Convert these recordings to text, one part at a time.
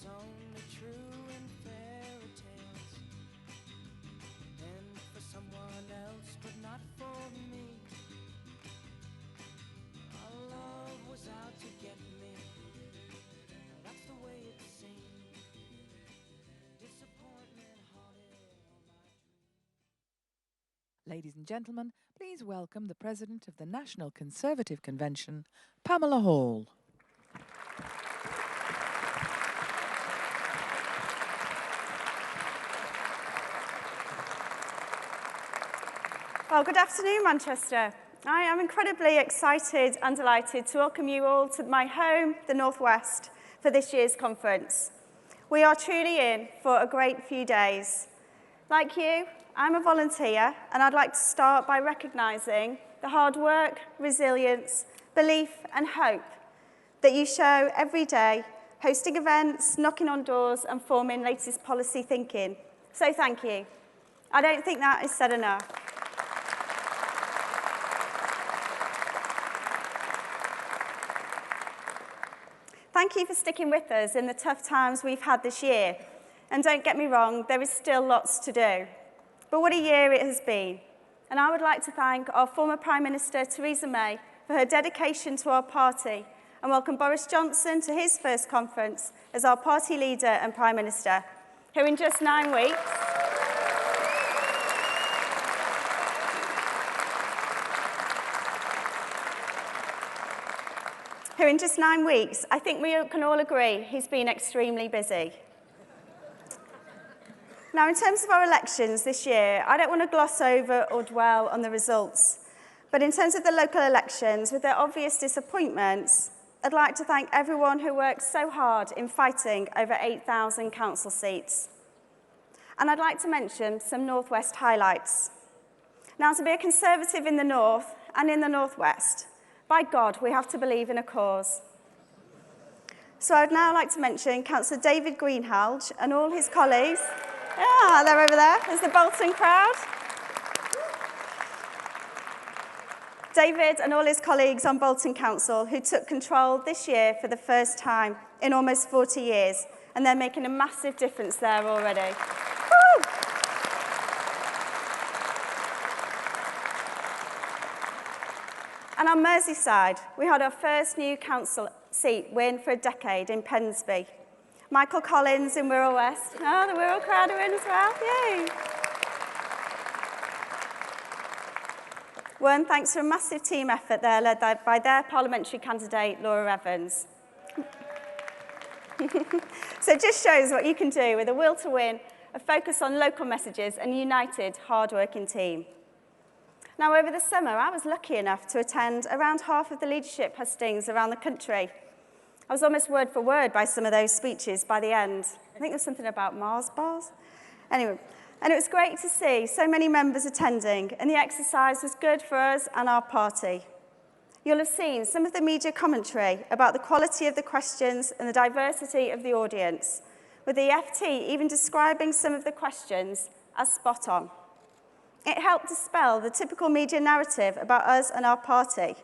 was only true in fairy tales, and for someone else, but not for me. Our love was out to get me. That's the way it seemed. Disappointment haunted all my dreams. Ladies and gentlemen, please welcome the President of the National Conservative Convention, Pamela Hall. Well, good afternoon, Manchester. I am incredibly excited and delighted to welcome you all to my home, the North West, for this year's conference. We are truly in for a great few days. Like you, I'm a volunteer, and I'd like to start by recognising the hard work, resilience, belief and hope that you show every day, hosting events, knocking on doors and forming latest policy thinking. So thank you. I don't think that is said enough. Thank you for sticking with us in the tough times we've had this year. And don't get me wrong, there is still lots to do. But what a year it has been. And I would like to thank our former Prime Minister, Theresa May, for her dedication to our party, and welcome Boris Johnson to his first conference as our party leader and Prime Minister, who in just 9 weeks, I think we can all agree he's been extremely busy. Now, in terms of our elections this year, I don't want to gloss over or dwell on the results. But in terms of the local elections, with their obvious disappointments, I'd like to thank everyone who worked so hard in fighting over 8,000 council seats. And I'd like to mention some North West highlights. Now, to be a Conservative in the North and in the North West, by God, we have to believe in a cause. So I'd now like to mention Councillor David Greenhalgh and all his colleagues. Yeah, they're over there. There's the Bolton crowd. David and all his colleagues on Bolton Council who took control this year for the first time in almost 40 years, and they're making a massive difference there already. Woo! And on Merseyside, we had our first new council seat win for a decade in Pensby. Michael Collins in Wirral West. Oh, the Wirral crowd are in as well. Yay! Won thanks to a massive team effort there led by their parliamentary candidate, Laura Evans. So it just shows what you can do with a will to win, a focus on local messages and a united, hard-working team. Now, over the summer, I was lucky enough to attend around half of the leadership hustings around the country. I was almost word for word by some of those speeches by the end. I think there was something about Mars bars. Anyway, and it was great to see so many members attending, and the exercise was good for us and our party. You'll have seen some of the media commentary about the quality of the questions and the diversity of the audience, with the FT even describing some of the questions as spot on. It helped dispel the typical media narrative about us and our party.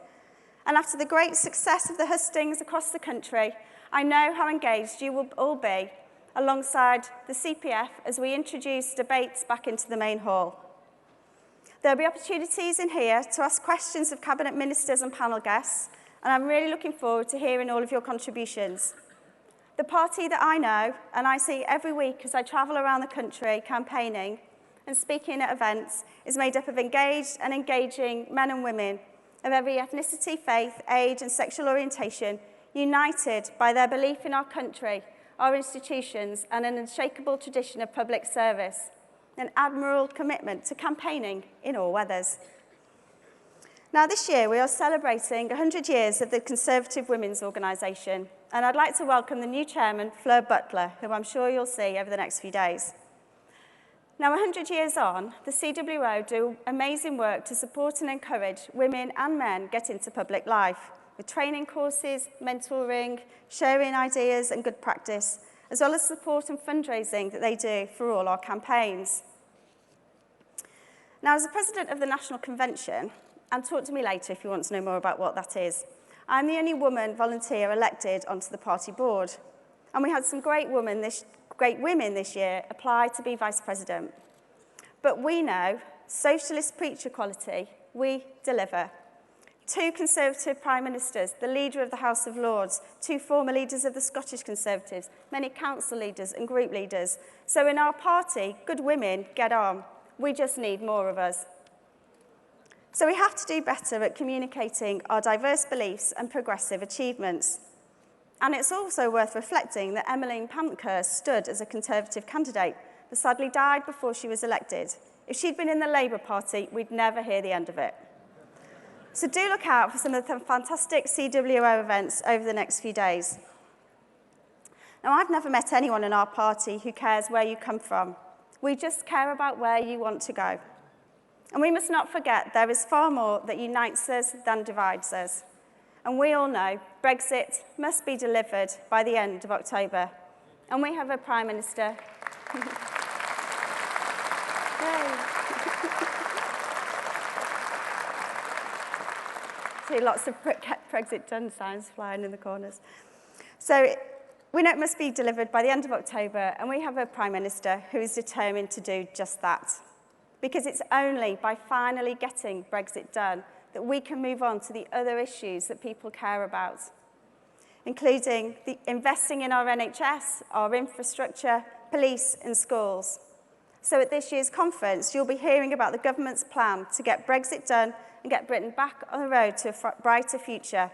And after the great success of the hustings across the country, I know how engaged you will all be alongside the CPF as we introduce debates back into the main hall. There'll be opportunities in here to ask questions of Cabinet Ministers and panel guests, and I'm really looking forward to hearing all of your contributions. The party that I know and I see every week as I travel around the country campaigning and speaking at events is made up of engaged and engaging men and women of every ethnicity, faith, age and sexual orientation, united by their belief in our country, our institutions and an unshakable tradition of public service, an admirable commitment to campaigning in all weathers. Now this year we are celebrating 100 years of the Conservative Women's Organisation, and I'd like to welcome the new chairman, Fleur Butler, who I'm sure you'll see over the next few days. Now, 100 years on, the CWO do amazing work to support and encourage women and men get into public life, with training courses, mentoring, sharing ideas and good practice, as well as support and fundraising that they do for all our campaigns. Now, as the president of the National Convention, and talk to me later if you want to know more about what that is, I'm the only woman volunteer elected onto the party board. And we had some great women this year apply to be Vice President. But we know socialists preach equality, we deliver. 2 Conservative Prime Ministers, the leader of the House of Lords, 2 former leaders of the Scottish Conservatives, many council leaders and group leaders. So in our party, good women get on. We just need more of us. So we have to do better at communicating our diverse beliefs and progressive achievements. And it's also worth reflecting that Emmeline Pankhurst stood as a Conservative candidate, but sadly died before she was elected. If she'd been in the Labour Party, we'd never hear the end of it. So do look out for some of the fantastic CWO events over the next few days. Now, I've never met anyone in our party who cares where you come from. We just care about where you want to go. And we must not forget there is far more that unites us than divides us. And we all know Brexit must be delivered by the end of October. And we have a Prime Minister. See lots of Brexit done signs flying in the corners. So we know it must be delivered by the end of October, and we have a Prime Minister who is determined to do just that. Because it's only by finally getting Brexit done that we can move on to the other issues that people care about, including investing in our NHS, our infrastructure, police and schools. So at this year's conference, you'll be hearing about the government's plan to get Brexit done and get Britain back on the road to a brighter future.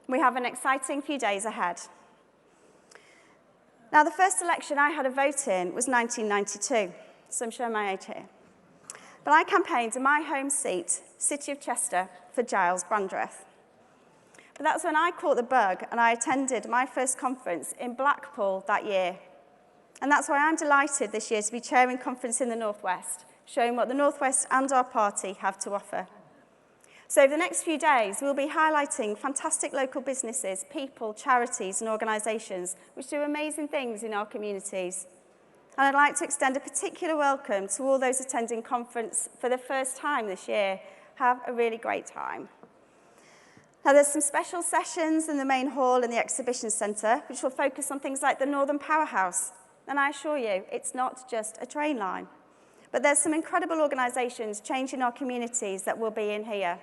We have an exciting few days ahead. Now, the first election I had a vote in was 1992, so I'm showing my age here. But I campaigned in my home seat, City of Chester, for Giles Brandreth. But that's when I caught the bug and I attended my first conference in Blackpool that year. And that's why I'm delighted this year to be chairing conference in the North West, showing what the North West and our party have to offer. So over the next few days, we'll be highlighting fantastic local businesses, people, charities and organisations which do amazing things in our communities. And I'd like to extend a particular welcome to all those attending conference for the first time this year. Have a really great time. Now, there's some special sessions in the main hall in the exhibition centre, which will focus on things like the Northern Powerhouse. And I assure you, it's not just a train line. But there's some incredible organisations changing our communities that will be in here.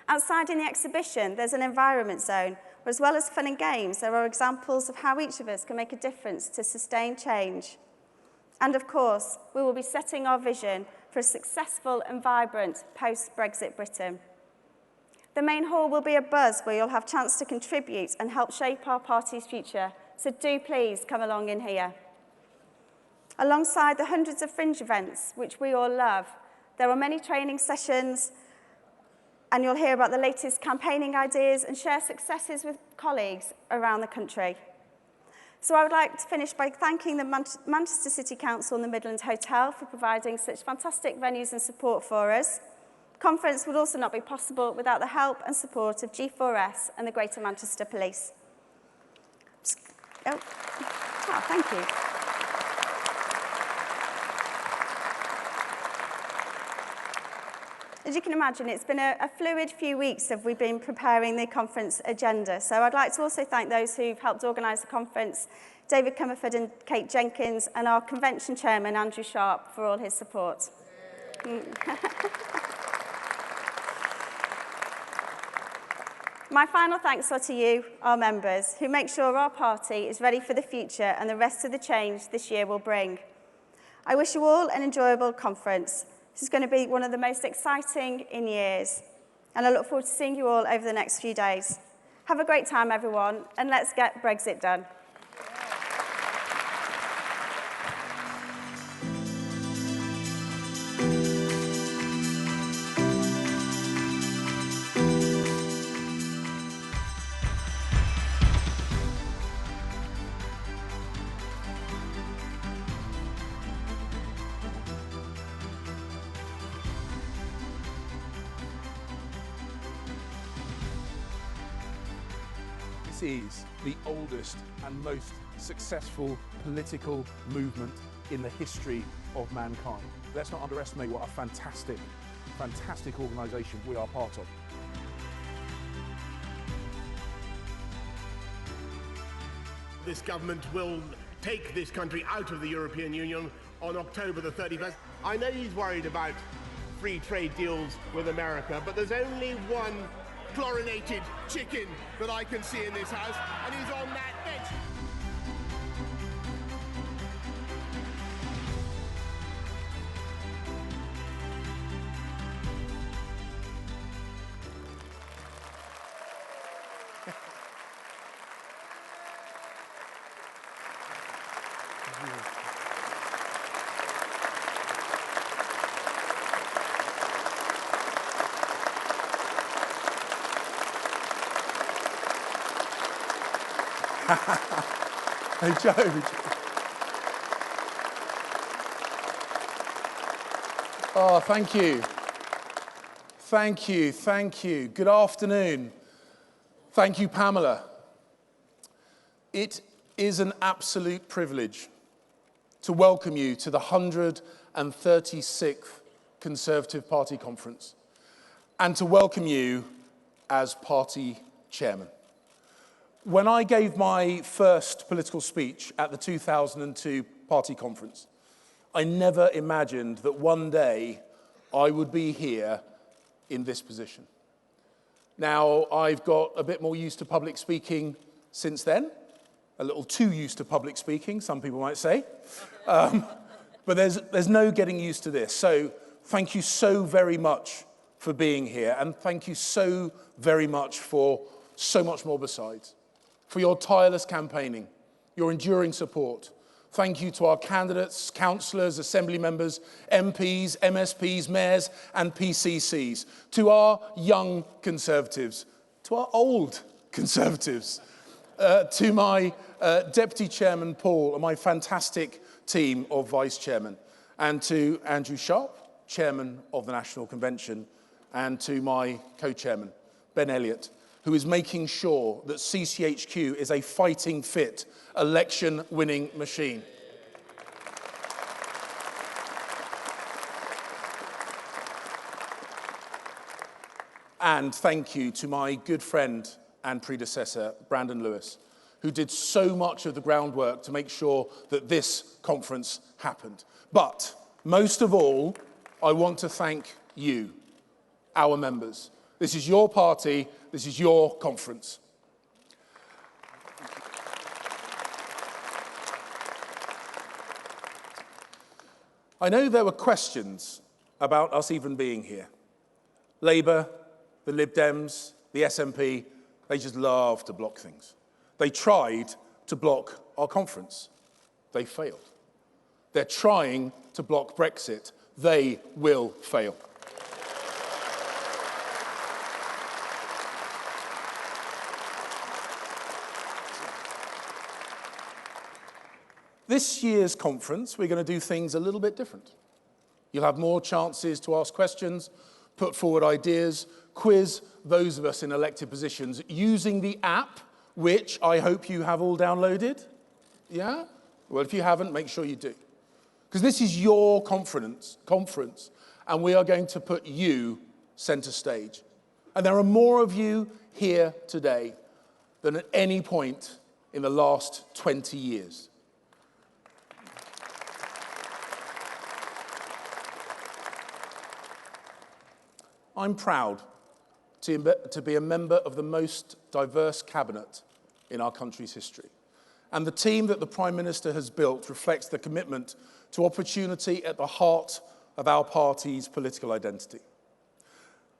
Outside in the exhibition, there's an environment zone, where as well as fun and games, there are examples of how each of us can make a difference to sustain change. And of course, we will be setting our vision for a successful and vibrant post-Brexit Britain. The main hall will be a buzz where you'll have a chance to contribute and help shape our party's future, so do please come along in here. Alongside the hundreds of fringe events, which we all love, there are many training sessions, and you'll hear about the latest campaigning ideas and share successes with colleagues around the country. So I would like to finish by thanking the Manchester City Council and the Midland Hotel for providing such fantastic venues and support for us. The conference would also not be possible without the help and support of G4S and the Greater Manchester Police. Thank you. As you can imagine, it's been a fluid few weeks as we've been preparing the conference agenda. So I'd like to also thank those who've helped organise the conference, David Comerford and Kate Jenkins, and our convention chairman, Andrew Sharp, for all his support. My final thanks are to you, our members, who make sure our party is ready for the future and the rest of the change this year will bring. I wish you all an enjoyable conference. This is going to be one of the most exciting in years, and I look forward to seeing you all over the next few days. Have a great time, everyone, and let's get Brexit done. This is the oldest and most successful political movement in the history of mankind. Let's not underestimate what a fantastic, fantastic organisation we are part of. This government will take this country out of the European Union on October the 31st. I know he's worried about free trade deals with America, but there's only one chlorinated chicken that I can see in this house, and he's on that bench. Hey, Joe. Oh, thank you. Thank you, thank you. Good afternoon. Thank you, Pamela. It is an absolute privilege to welcome you to the 136th Conservative Party Conference and to welcome you as party chairman. When I gave my first political speech at the 2002 party conference, I never imagined that one day I would be here in this position. Now, I've got a bit more used to public speaking since then, a little too used to public speaking, some people might say. But there's no getting used to this. So thank you so very much for being here, and thank you so very much for so much more besides. For your tireless campaigning, your enduring support. Thank you to our candidates, councillors, assembly members, MPs, MSPs, mayors and PCCs. To our young Conservatives, to our old Conservatives, to my Deputy Chairman Paul and my fantastic team of Vice Chairmen, and to Andrew Sharp, Chairman of the National Convention, and to my Co-Chairman, Ben Elliott, who is making sure that CCHQ is a fighting fit, election-winning machine. And thank you to my good friend and predecessor, Brandon Lewis, who did so much of the groundwork to make sure that this conference happened. But most of all, I want to thank you, our members. This is your party, this is your conference. I know there were questions about us even being here. Labour, the Lib Dems, the SNP, they just love to block things. They tried to block our conference. They failed. They're trying to block Brexit. They will fail. This year's conference, we're going to do things a little bit different. You'll have more chances to ask questions, put forward ideas, quiz those of us in elected positions using the app, which I hope you have all downloaded. Yeah? Well, if you haven't, make sure you do. Because this is your conference, and we are going to put you centre stage. And there are more of you here today than at any point in the last 20 years. I'm proud to be a member of the most diverse cabinet in our country's history. And the team that the Prime Minister has built reflects the commitment to opportunity at the heart of our party's political identity.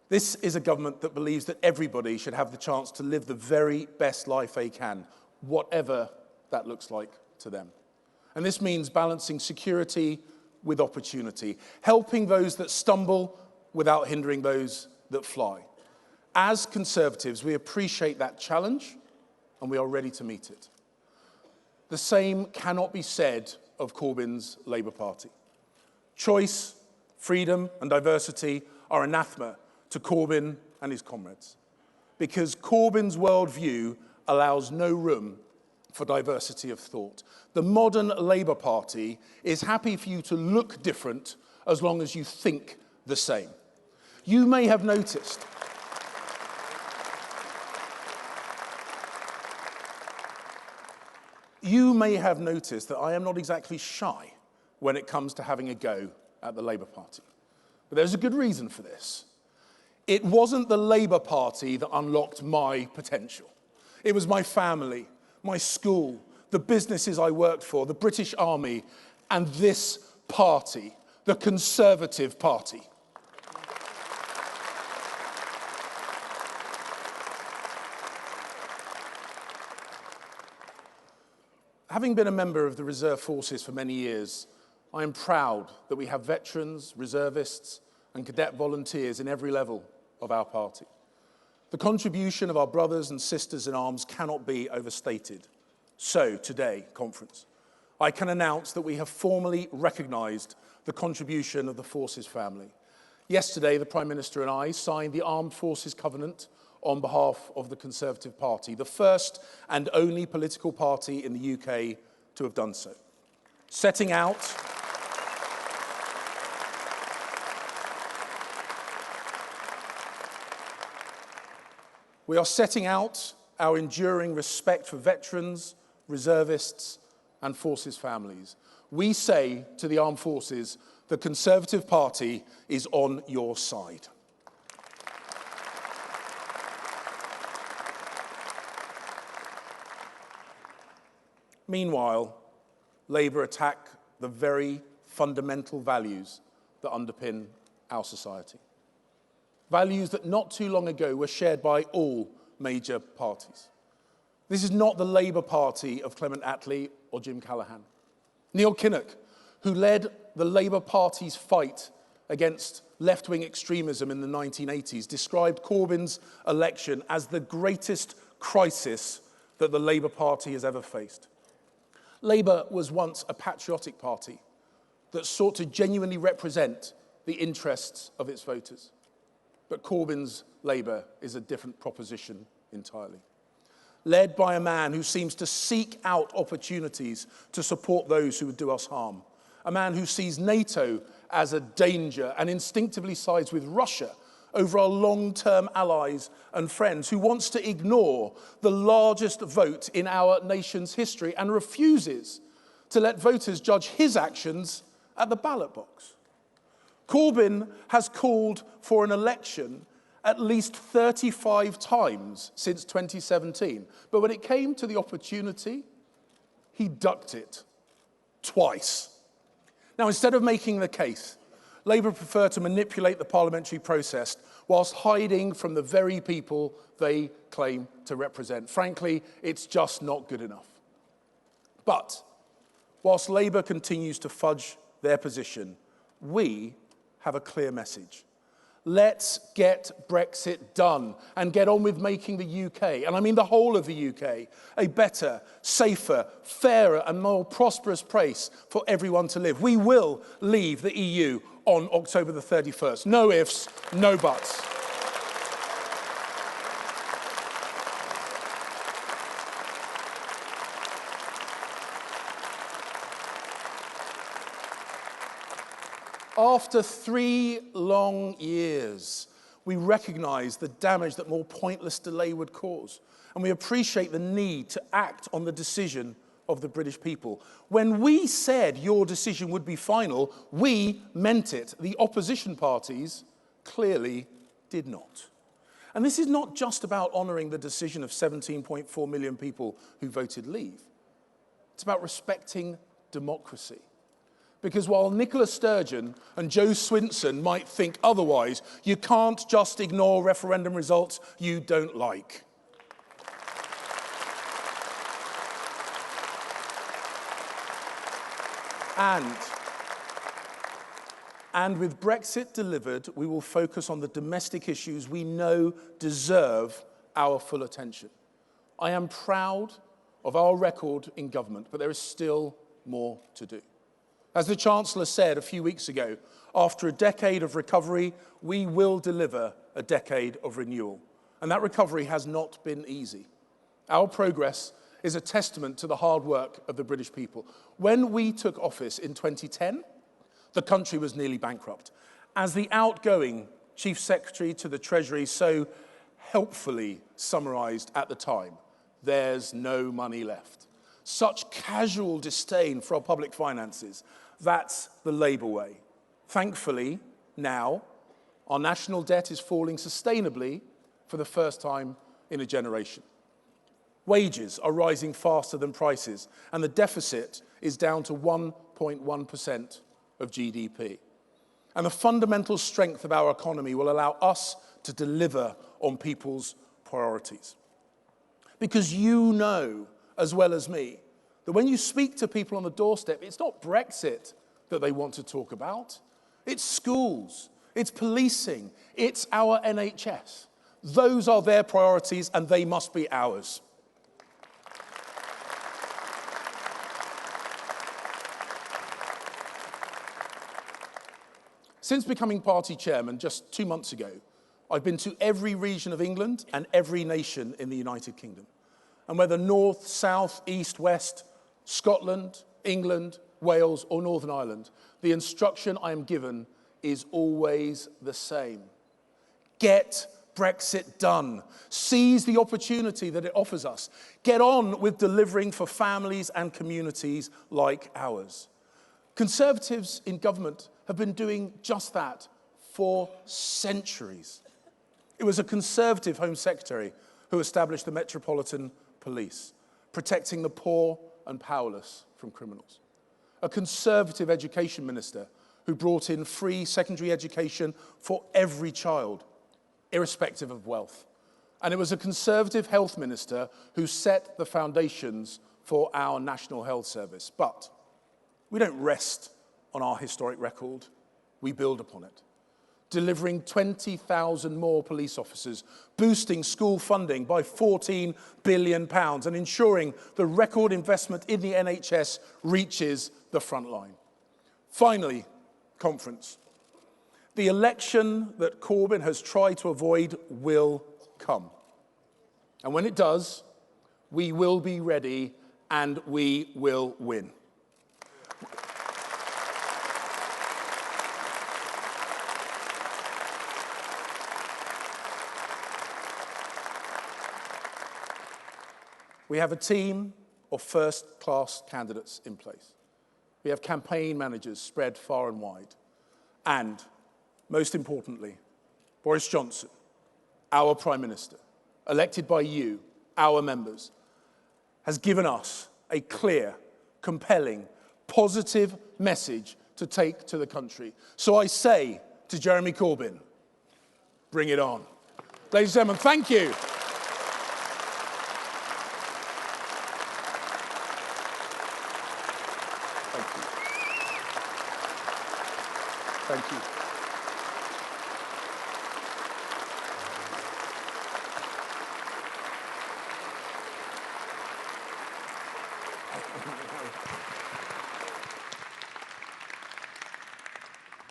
This is a government that believes that everybody should have the chance to live the very best life they can, whatever that looks like to them. And this means balancing security with opportunity, helping those that stumble without hindering those that fly. As Conservatives, we appreciate that challenge and we are ready to meet it. The same cannot be said of Corbyn's Labour Party. Choice, freedom and diversity are anathema to Corbyn and his comrades, because Corbyn's worldview allows no room for diversity of thought. The modern Labour Party is happy for you to look different as long as you think the same. You may have noticed You may have noticed that I am not exactly shy when it comes to having a go at the Labour Party. But there's a good reason for this. It wasn't the Labour Party that unlocked my potential. It was my family, my school, the businesses I worked for, the British Army, and this party, the Conservative Party. Having been a member of the Reserve Forces for many years, I am proud that we have veterans, reservists, and cadet volunteers in every level of our party. The contribution of our brothers and sisters in arms cannot be overstated. So, today, conference, I can announce that we have formally recognised the contribution of the Forces family. Yesterday, the Prime Minister and I signed the Armed Forces Covenant on behalf of the Conservative Party, the first and only political party in the UK to have done so. We are setting out our enduring respect for veterans, reservists, and forces families. We say to the armed forces, the Conservative Party is on your side. Meanwhile, Labour attack the very fundamental values that underpin our society. Values that not too long ago were shared by all major parties. This is not the Labour Party of Clement Attlee or Jim Callaghan. Neil Kinnock, who led the Labour Party's fight against left-wing extremism in the 1980s, described Corbyn's election as the greatest crisis that the Labour Party has ever faced. Labour was once a patriotic party that sought to genuinely represent the interests of its voters. But Corbyn's Labour is a different proposition entirely. Led by a man who seems to seek out opportunities to support those who would do us harm. A man who sees NATO as a danger and instinctively sides with Russia over our long-term allies and friends, who wants to ignore the largest vote in our nation's history and refuses to let voters judge his actions at the ballot box. Corbyn has called for an election at least 35 times since 2017. But when it came to the opportunity, he ducked it twice. Now, instead of making the case, Labour prefer to manipulate the parliamentary process whilst hiding from the very people they claim to represent. Frankly, it's just not good enough. But whilst Labour continues to fudge their position, we have a clear message. Let's get Brexit done and get on with making the UK, and I mean the whole of the UK, a better, safer, fairer and more prosperous place for everyone to live. We will leave the EU on October the 31st. No ifs, no buts. After 3 long years, we recognise the damage that more pointless delay would cause, and we appreciate the need to act on the decision of the British people. When we said your decision would be final, we meant it. The opposition parties clearly did not. And this is not just about honouring the decision of 17.4 million people who voted leave. It's about respecting democracy. Because while Nicola Sturgeon and Joe Swinson might think otherwise, you can't just ignore referendum results you don't like. And with Brexit delivered, we will focus on the domestic issues we know deserve our full attention. I am proud of our record in government, but there is still more to do. As the Chancellor said a few weeks ago, after a decade of recovery, we will deliver a decade of renewal. And that recovery has not been easy. Our progress is a testament to the hard work of the British people. When we took office in 2010, the country was nearly bankrupt. As the outgoing Chief Secretary to the Treasury so helpfully summarised at the time, there's no money left. such casual disdain for our public finances. That's the Labour way. Thankfully, now, our national debt is falling sustainably for the first time in a generation. Wages are rising faster than prices, and the deficit is down to 1.1% of GDP. And the fundamental strength of our economy will allow us to deliver on people's priorities. Because you know, as well as me, that when you speak to people on the doorstep, it's not Brexit that they want to talk about. It's schools, it's policing, it's our NHS. Those are their priorities, and they must be ours. Since becoming party chairman just 2 months ago, I've been to every region of England and every nation in the United Kingdom. And whether north, south, east, west, Scotland, England, Wales, or Northern Ireland, the instruction I am given is always the same. Get Brexit done. Seize the opportunity that it offers us. Get on with delivering for families and communities like ours. Conservatives in government have been doing just that for centuries. It was a Conservative Home Secretary who established the Metropolitan Police, protecting the poor and powerless from criminals. A Conservative Education Minister who brought in free secondary education for every child, irrespective of wealth. And it was a Conservative Health Minister who set the foundations for our National Health Service. But we don't rest on our historic record, we build upon it. Delivering 20,000 more police officers, boosting school funding by £14 billion and ensuring the record investment in the NHS reaches the front line. Finally, conference. The election that Corbyn has tried to avoid will come. And when it does, we will be ready and we will win. We have a team of first-class candidates in place. We have campaign managers spread far and wide. And, most importantly, Boris Johnson, our Prime Minister, elected by you, our members, has given us a clear, compelling, positive message to take to the country. So I say to Jeremy Corbyn, bring it on. Ladies and gentlemen, thank you. Thank you.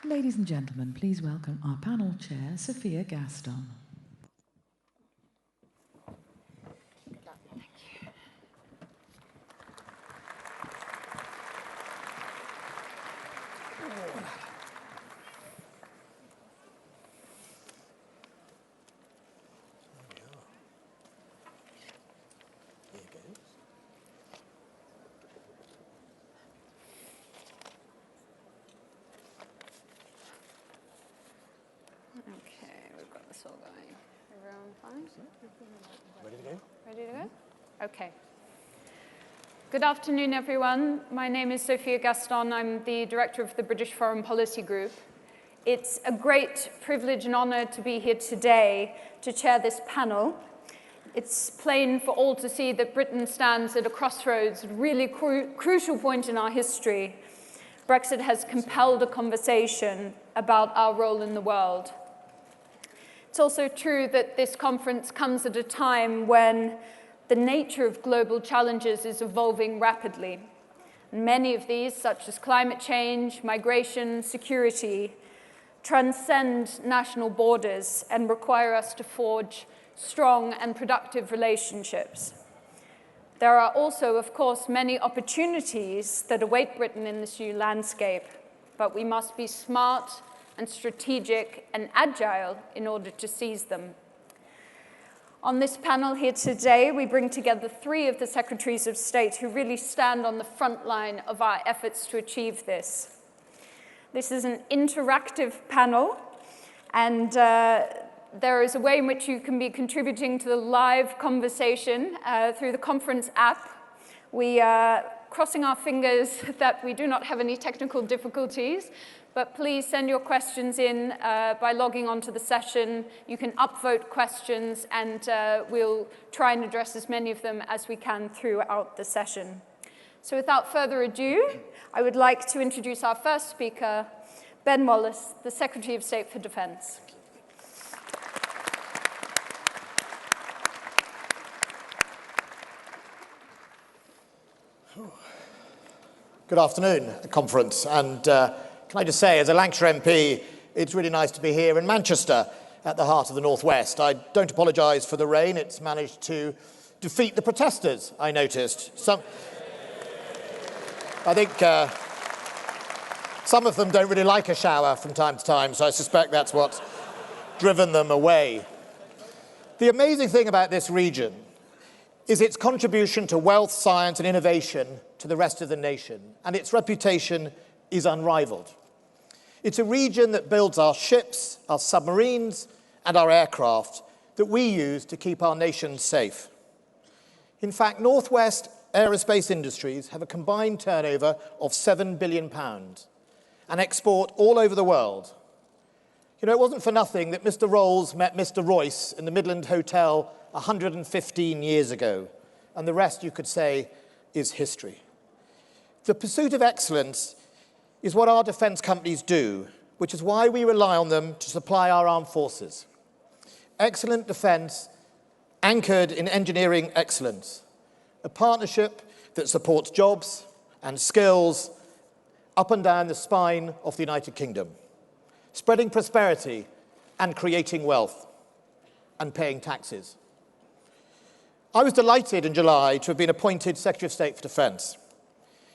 Ladies and gentlemen, please welcome our panel chair, Sophia Gaston. Ready to go? Okay. Good afternoon, everyone. My name is Sophia Gaston. I'm the director of the British Foreign Policy Group. It's a great privilege and honor to be here today to chair this panel. It's plain for all to see that Britain stands at a crossroads, a really crucial point in our history. Brexit has compelled a conversation about our role in the world. It's also true that this conference comes at a time when the nature of global challenges is evolving rapidly. Many of these, such as climate change, migration, security, transcend national borders and require us to forge strong and productive relationships. There are also, of course, many opportunities that await Britain in this new landscape, but we must be smart and strategic and agile in order to seize them. On this panel here today, we bring together 3 of the Secretaries of State who really stand on the front line of our efforts to achieve this. This is an interactive panel, and there is a way in which you can be contributing to the live conversation through the conference app. We are crossing our fingers that we do not have any technical difficulties, but please send your questions in by logging onto the session. You can upvote questions, and we'll try and address as many of them as we can throughout the session. So without further ado, I would like to introduce our first speaker, Ben Wallace, the Secretary of State for Defense. Good afternoon, conference, and can I just say, as a Lancashire MP, it's really nice to be here in Manchester, at the heart of the Northwest. I don't apologise for the rain. It's managed to defeat the protesters, I noticed. I think some of them don't really like a shower from time to time, so I suspect that's what's driven them away. The amazing thing about this region is its contribution to wealth, science and innovation to the rest of the nation, and its reputation is unrivaled. It's a region that builds our ships, our submarines and our aircraft that we use to keep our nation safe. In fact, Northwest aerospace industries have a combined turnover of £7 billion and export all over the world. You know, it wasn't for nothing that Mr. Rolls met Mr. Royce in the Midland Hotel 115 years ago, and the rest, you could say, is history. The pursuit of excellence is what our defence companies do, which is why we rely on them to supply our armed forces. Excellent defence anchored in engineering excellence, a partnership that supports jobs and skills up and down the spine of the United Kingdom, spreading prosperity and creating wealth and paying taxes. I was delighted in July to have been appointed Secretary of State for Defence.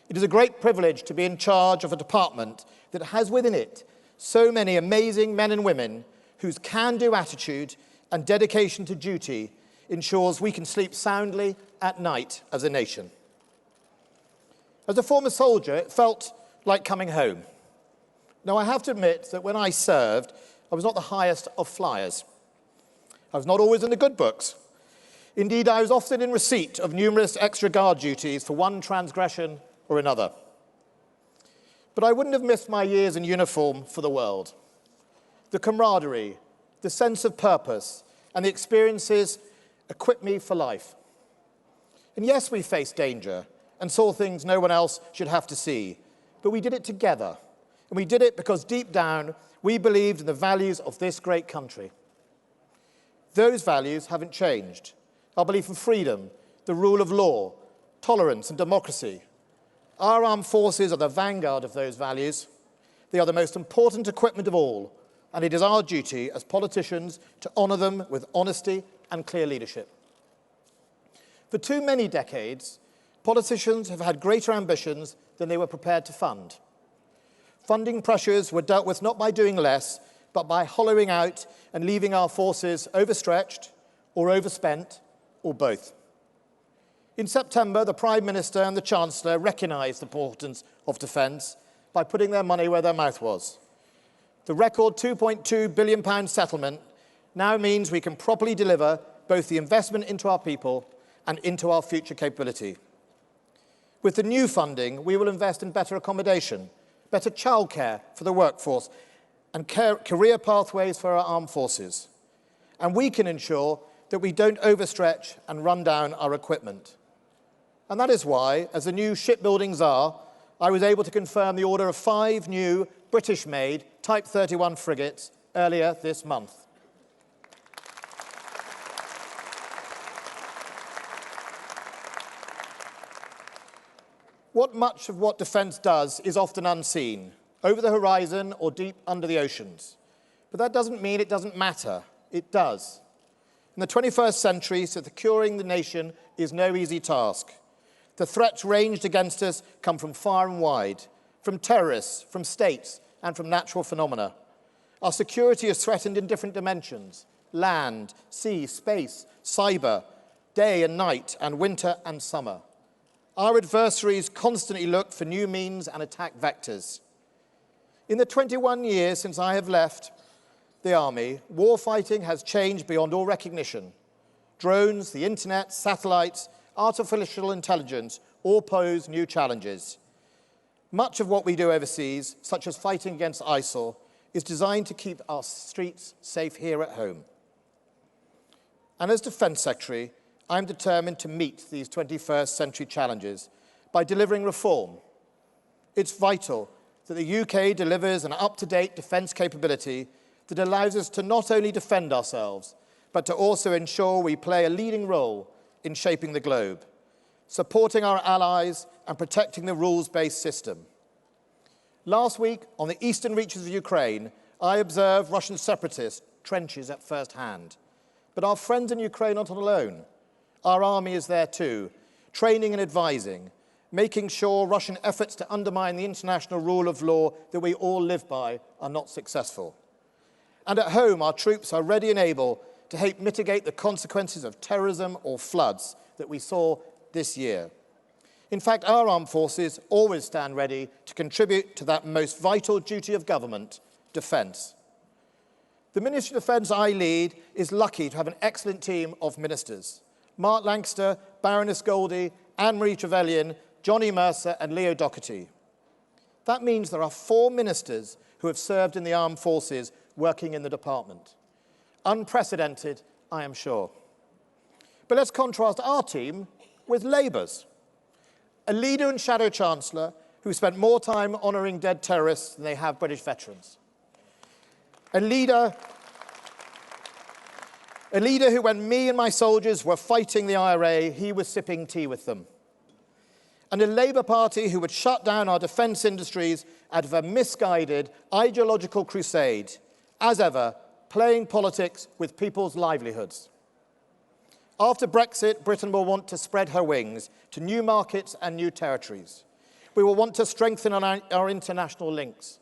It is a great privilege to be in charge of a department that has within it so many amazing men and women whose can-do attitude and dedication to duty ensures we can sleep soundly at night as a nation. As a former soldier, it felt like coming home. Now, I have to admit that when I served, I was not the highest of flyers. I was not always in the good books. Indeed, I was often in receipt of numerous extra guard duties for one transgression or another. But I wouldn't have missed my years in uniform for the world. The camaraderie, the sense of purpose, and the experiences equipped me for life. And yes, we faced danger and saw things no one else should have to see, but we did it together. And we did it because deep down, we believed in the values of this great country. Those values haven't changed. Our belief in freedom, the rule of law, tolerance and democracy. Our armed forces are the vanguard of those values. They are the most important equipment of all, and it is our duty as politicians to honour them with honesty and clear leadership. For too many decades, politicians have had greater ambitions than they were prepared to fund. Funding pressures were dealt with not by doing less, but by hollowing out and leaving our forces overstretched or overspent, or both. In September, the Prime Minister and the Chancellor recognised the importance of defence by putting their money where their mouth was. The record £2.2 billion settlement now means we can properly deliver both the investment into our people and into our future capability. With the new funding, we will invest in better accommodation, better childcare for the workforce, and career pathways for our armed forces. And we can ensure that we don't overstretch and run down our equipment. And that is why, as the new shipbuilding czar, I was able to confirm the order of 5 new British-made Type 31 frigates earlier this month. Much of what defence does is often unseen, over the horizon or deep under the oceans. But that doesn't mean it doesn't matter. It does. In the 21st century, securing the nation is no easy task. The threats ranged against us come from far and wide, from terrorists, from states, and from natural phenomena. Our security is threatened in different dimensions, land, sea, space, cyber, day and night, and winter and summer. Our adversaries constantly look for new means and attack vectors. In the 21 years since I have left the army, warfighting has changed beyond all recognition. Drones, the internet, satellites, artificial intelligence all pose new challenges. Much of what we do overseas, such as fighting against ISIL, is designed to keep our streets safe here at home. And as Defence Secretary, I'm determined to meet these 21st century challenges by delivering reform. It's vital that the UK delivers an up-to-date defence capability that allows us to not only defend ourselves, but to also ensure we play a leading role in shaping the globe, supporting our allies and protecting the rules-based system. Last week, on the eastern reaches of Ukraine, I observed Russian separatist trenches at first hand. But our friends in Ukraine aren't alone. Our army is there too, training and advising, making sure Russian efforts to undermine the international rule of law that we all live by are not successful. And at home, our troops are ready and able to help mitigate the consequences of terrorism or floods that we saw this year. In fact, our armed forces always stand ready to contribute to that most vital duty of government, defence. The Ministry of Defence I lead is lucky to have an excellent team of ministers. Mark Lancaster, Baroness Goldie, Anne-Marie Trevelyan, Johnny Mercer and Leo Doherty. That means there are 4 ministers who have served in the armed forces working in the department. Unprecedented, I am sure. But let's contrast our team with Labour's. A leader and shadow chancellor who spent more time honouring dead terrorists than they have British veterans. A leader who, when me and my soldiers were fighting the IRA, he was sipping tea with them. And a Labour Party who would shut down our defence industries out of a misguided ideological crusade, as ever, playing politics with people's livelihoods. After Brexit, Britain will want to spread her wings to new markets and new territories. We will want to strengthen our international links.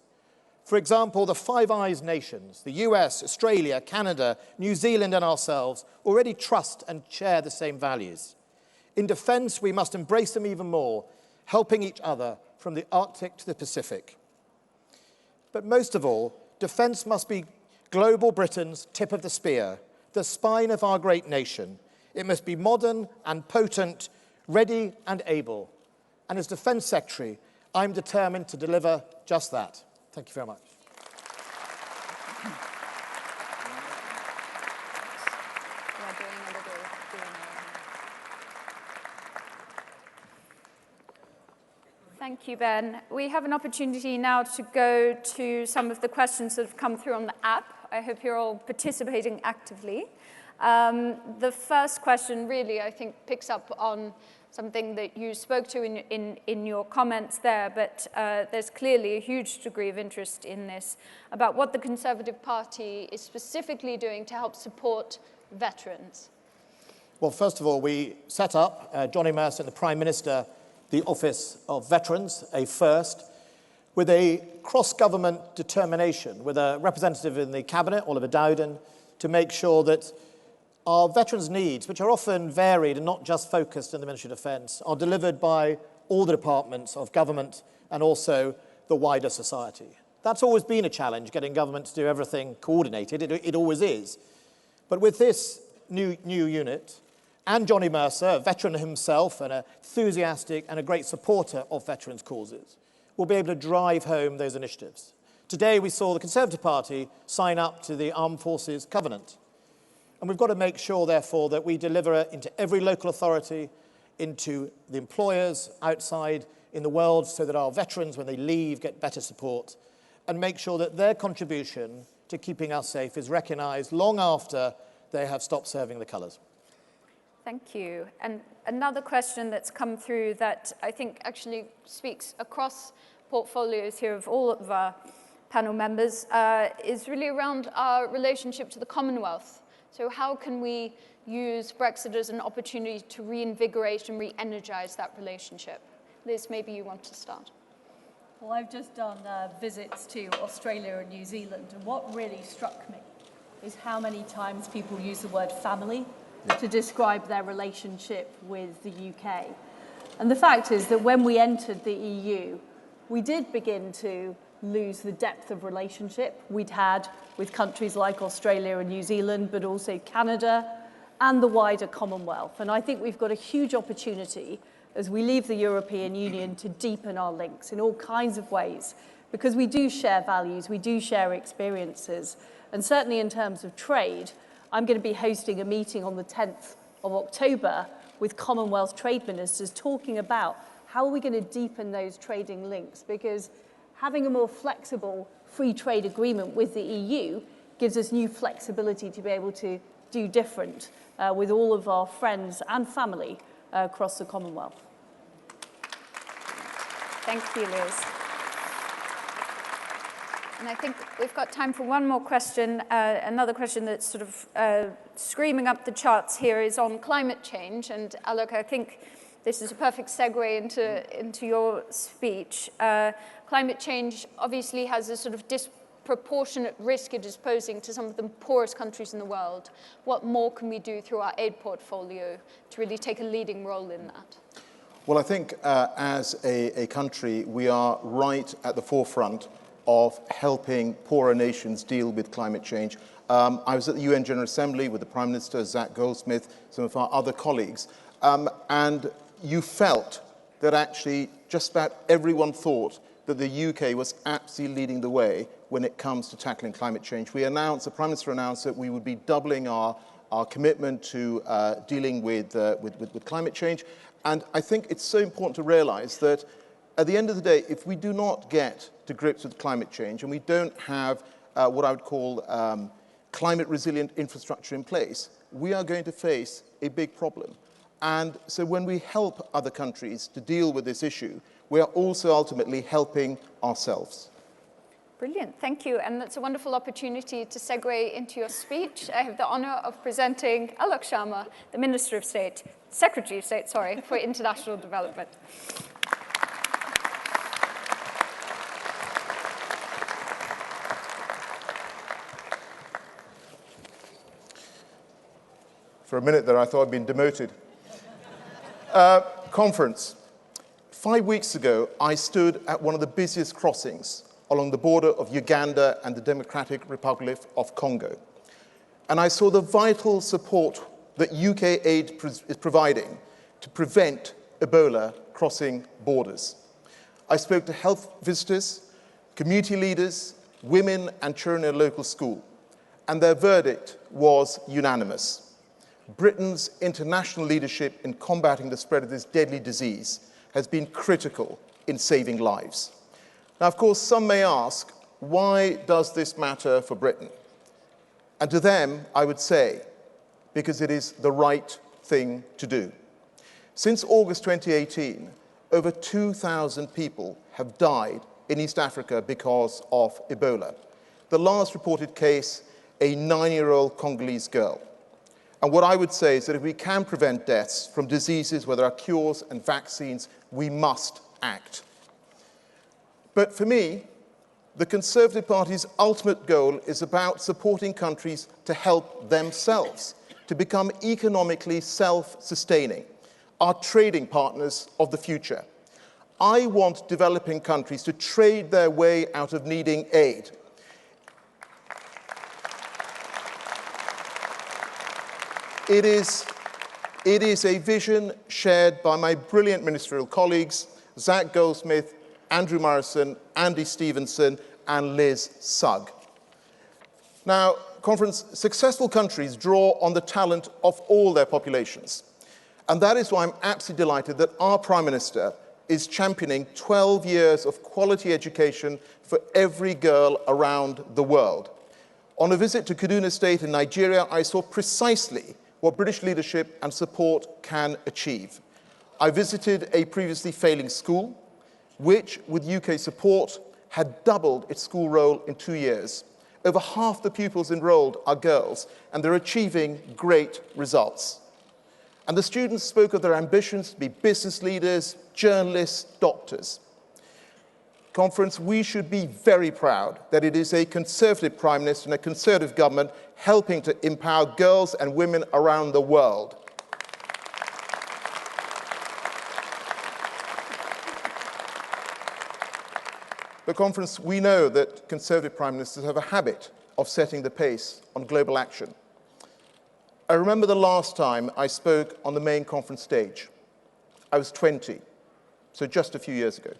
For example, the Five Eyes nations, the US, Australia, Canada, New Zealand and ourselves, already trust and share the same values. In defence, we must embrace them even more, helping each other from the Arctic to the Pacific. But most of all, defence must be global Britain's tip of the spear, the spine of our great nation. It must be modern and potent, ready and able. And as Defence Secretary, I'm determined to deliver just that. Thank you very much. Thank you, Ben. We have an opportunity now to go to some of the questions that have come through on the app. I hope you're all participating actively. The first question really, I think, picks up on something that you spoke to in your comments there, but there's clearly a huge degree of interest in this about what the Conservative Party is specifically doing to help support veterans. Well, first of all, we set up, Johnny Mercer and the Prime Minister, the Office of Veterans, a first, with a cross-government determination, with a representative in the Cabinet, Oliver Dowden, to make sure that our veterans' needs, which are often varied and not just focused in the Ministry of Defence, are delivered by all the departments of government and also the wider society. That's always been a challenge, getting government to do everything coordinated. It always is. But with this new unit, and Johnny Mercer, a veteran himself, and an enthusiastic and a great supporter of veterans' causes, will be able to drive home those initiatives. Today we saw the Conservative Party sign up to the Armed Forces Covenant. And we've got to make sure, therefore, that we deliver it into every local authority, into the employers outside in the world, so that our veterans, when they leave, get better support, and make sure that their contribution to keeping us safe is recognised long after they have stopped serving the colours. Thank you. And another question that's come through that I think actually speaks across portfolios here of all of our panel members is really around our relationship to the Commonwealth. So how can we use Brexit as an opportunity to reinvigorate and re-energise that relationship? Liz, maybe you want to start. Well, I've just done visits to Australia and New Zealand, and what really struck me is how many times people use the word family to describe their relationship with the UK. And the fact is that when we entered the EU, we did begin to lose the depth of relationship we'd had with countries like Australia and New Zealand, but also Canada and the wider Commonwealth. And I think we've got a huge opportunity as we leave the European Union to deepen our links in all kinds of ways, because we do share values, we do share experiences. And certainly in terms of trade, I'm going to be hosting a meeting on the 10th of October with Commonwealth trade ministers talking about how are we going to deepen those trading links, because having a more flexible free trade agreement with the EU gives us new flexibility to be able to do different with all of our friends and family across the Commonwealth. Thank you, Liz. And I think we've got time for one more question. Another question that's sort of screaming up the charts here is on climate change. And Alok, I think this is a perfect segue into your speech. Climate change obviously has a sort of disproportionate risk it is posing to some of the poorest countries in the world. What more can we do through our aid portfolio to really take a leading role in that? Well, I think as a country, we are right at the forefront of helping poorer nations deal with climate change. I was at the UN General Assembly with the Prime Minister, Zach Goldsmith, some of our other colleagues, and you felt that actually just about everyone thought that the UK was absolutely leading the way when it comes to tackling climate change. The Prime Minister announced that we would be doubling our commitment to dealing with climate change. And I think it's so important to realize that at the end of the day, if we do not get to grips with climate change and we don't have what I would call climate resilient infrastructure in place, we are going to face a big problem. And so when we help other countries to deal with this issue, we are also ultimately helping ourselves. Brilliant, thank you. And that's a wonderful opportunity to segue into your speech. I have the honor of presenting Alok Sharma, the Minister of State, Secretary of State, sorry, for International Development. For a minute there, I thought I'd been demoted. Conference. 5 weeks ago, I stood at one of the busiest crossings along the border of Uganda and the Democratic Republic of Congo. And I saw the vital support that UK aid is providing to prevent Ebola crossing borders. I spoke to health visitors, community leaders, women and children in a local school, and their verdict was unanimous. Britain's international leadership in combating the spread of this deadly disease has been critical in saving lives. Now, of course, some may ask, why does this matter for Britain? And to them, I would say, because it is the right thing to do. Since August 2018, over 2,000 people have died in East Africa because of Ebola. The last reported case, a 9-year-old Congolese girl. And what I would say is that if we can prevent deaths from diseases where there are cures and vaccines, we must act. But for me, the Conservative Party's ultimate goal is about supporting countries to help themselves, to become economically self-sustaining, our trading partners of the future. I want developing countries to trade their way out of needing aid. It is a vision shared by my brilliant ministerial colleagues, Zach Goldsmith, Andrew Morrison, Andy Stevenson, and Liz Sugg. Now, conference, successful countries draw on the talent of all their populations. And that is why I'm absolutely delighted that our Prime Minister is championing 12 years of quality education for every girl around the world. On a visit to Kaduna State in Nigeria, I saw precisely what British leadership and support can achieve. I visited a previously failing school, which, with UK support, had doubled its school roll in 2 years. Over half the pupils enrolled are girls, and they're achieving great results. And the students spoke of their ambitions to be business leaders, journalists, doctors. Conference, we should be very proud that it is a Conservative Prime Minister and a Conservative government helping to empower girls and women around the world. But Conference, we know that Conservative Prime Ministers have a habit of setting the pace on global action. I remember the last time I spoke on the main conference stage. I was 20, so just a few years ago.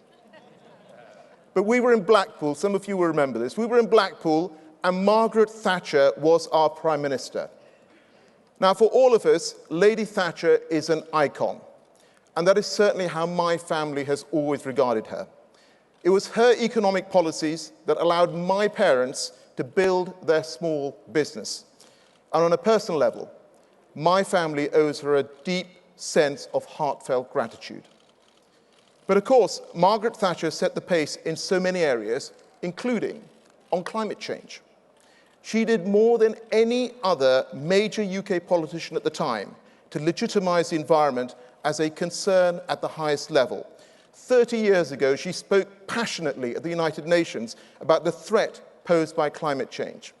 But we were in Blackpool, some of you will remember this, we were in Blackpool and Margaret Thatcher was our Prime Minister. Now for all of us, Lady Thatcher is an icon, and that is certainly how my family has always regarded her. It was her economic policies that allowed my parents to build their small business. And on a personal level, my family owes her a deep sense of heartfelt gratitude. But of course, Margaret Thatcher set the pace in so many areas, including on climate change. She did more than any other major UK politician at the time to legitimise the environment as a concern at the highest level. 30 years ago, she spoke passionately at the United Nations about the threat posed by climate change.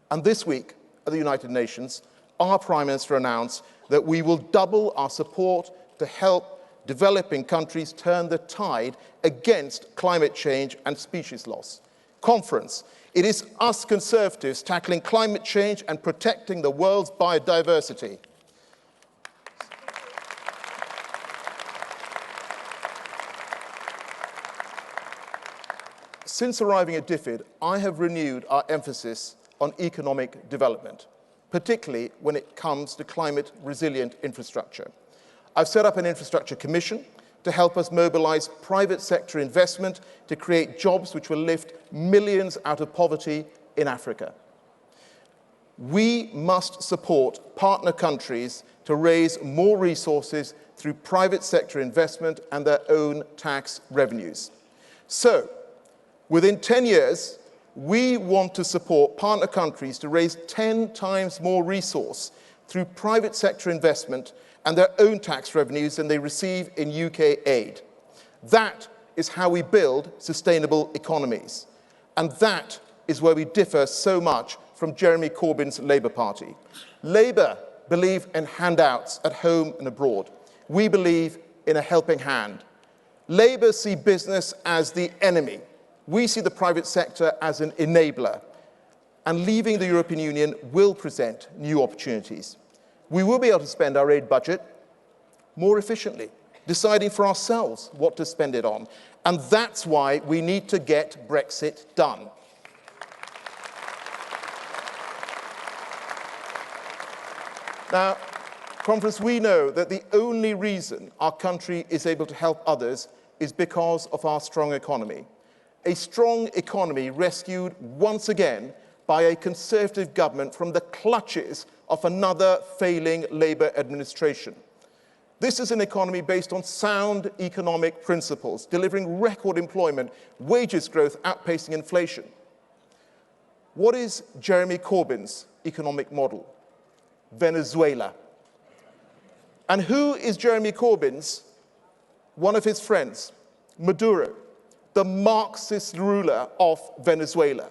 And this week at the United Nations, our Prime Minister announced that we will double our support to help developing countries turn the tide against climate change and species loss. Conference, it is us Conservatives tackling climate change and protecting the world's biodiversity. Since arriving at DFID, I have renewed our emphasis on economic development, particularly when it comes to climate-resilient infrastructure. I've set up an infrastructure commission to help us mobilize private sector investment to create jobs which will lift millions out of poverty in Africa. We must support partner countries to raise more resources through private sector investment and their own tax revenues. So, within 10 years, we want to support partner countries to raise 10 times more resource through private sector investment and their own tax revenues than they receive in UK aid. That is how we build sustainable economies. And that is where we differ so much from Jeremy Corbyn's Labour Party. Labour believe in handouts at home and abroad. We believe in a helping hand. Labour see business as the enemy. We see the private sector as an enabler. And leaving the European Union will present new opportunities. We will be able to spend our aid budget more efficiently, deciding for ourselves what to spend it on. And that's why we need to get Brexit done. Now, Conference, we know that the only reason our country is able to help others is because of our strong economy. A strong economy rescued once again by a Conservative government from the clutches of another failing Labour administration. This is an economy based on sound economic principles, delivering record employment, wages growth outpacing inflation. What is Jeremy Corbyn's economic model? Venezuela. And who is Jeremy Corbyn's, one of his friends? Maduro, the Marxist ruler of Venezuela.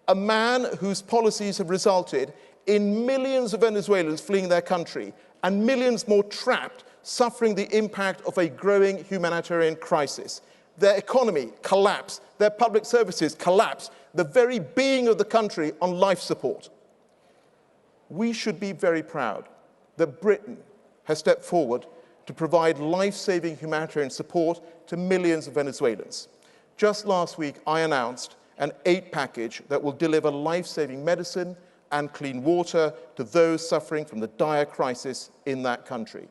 A man whose policies have resulted in millions of Venezuelans fleeing their country and millions more trapped, suffering the impact of a growing humanitarian crisis. Their economy collapsed, their public services collapsed, the very being of the country on life support. We should be very proud that Britain has stepped forward to provide life-saving humanitarian support to millions of Venezuelans. Just last week, I announced an aid package that will deliver life-saving medicine and clean water to those suffering from the dire crisis in that country.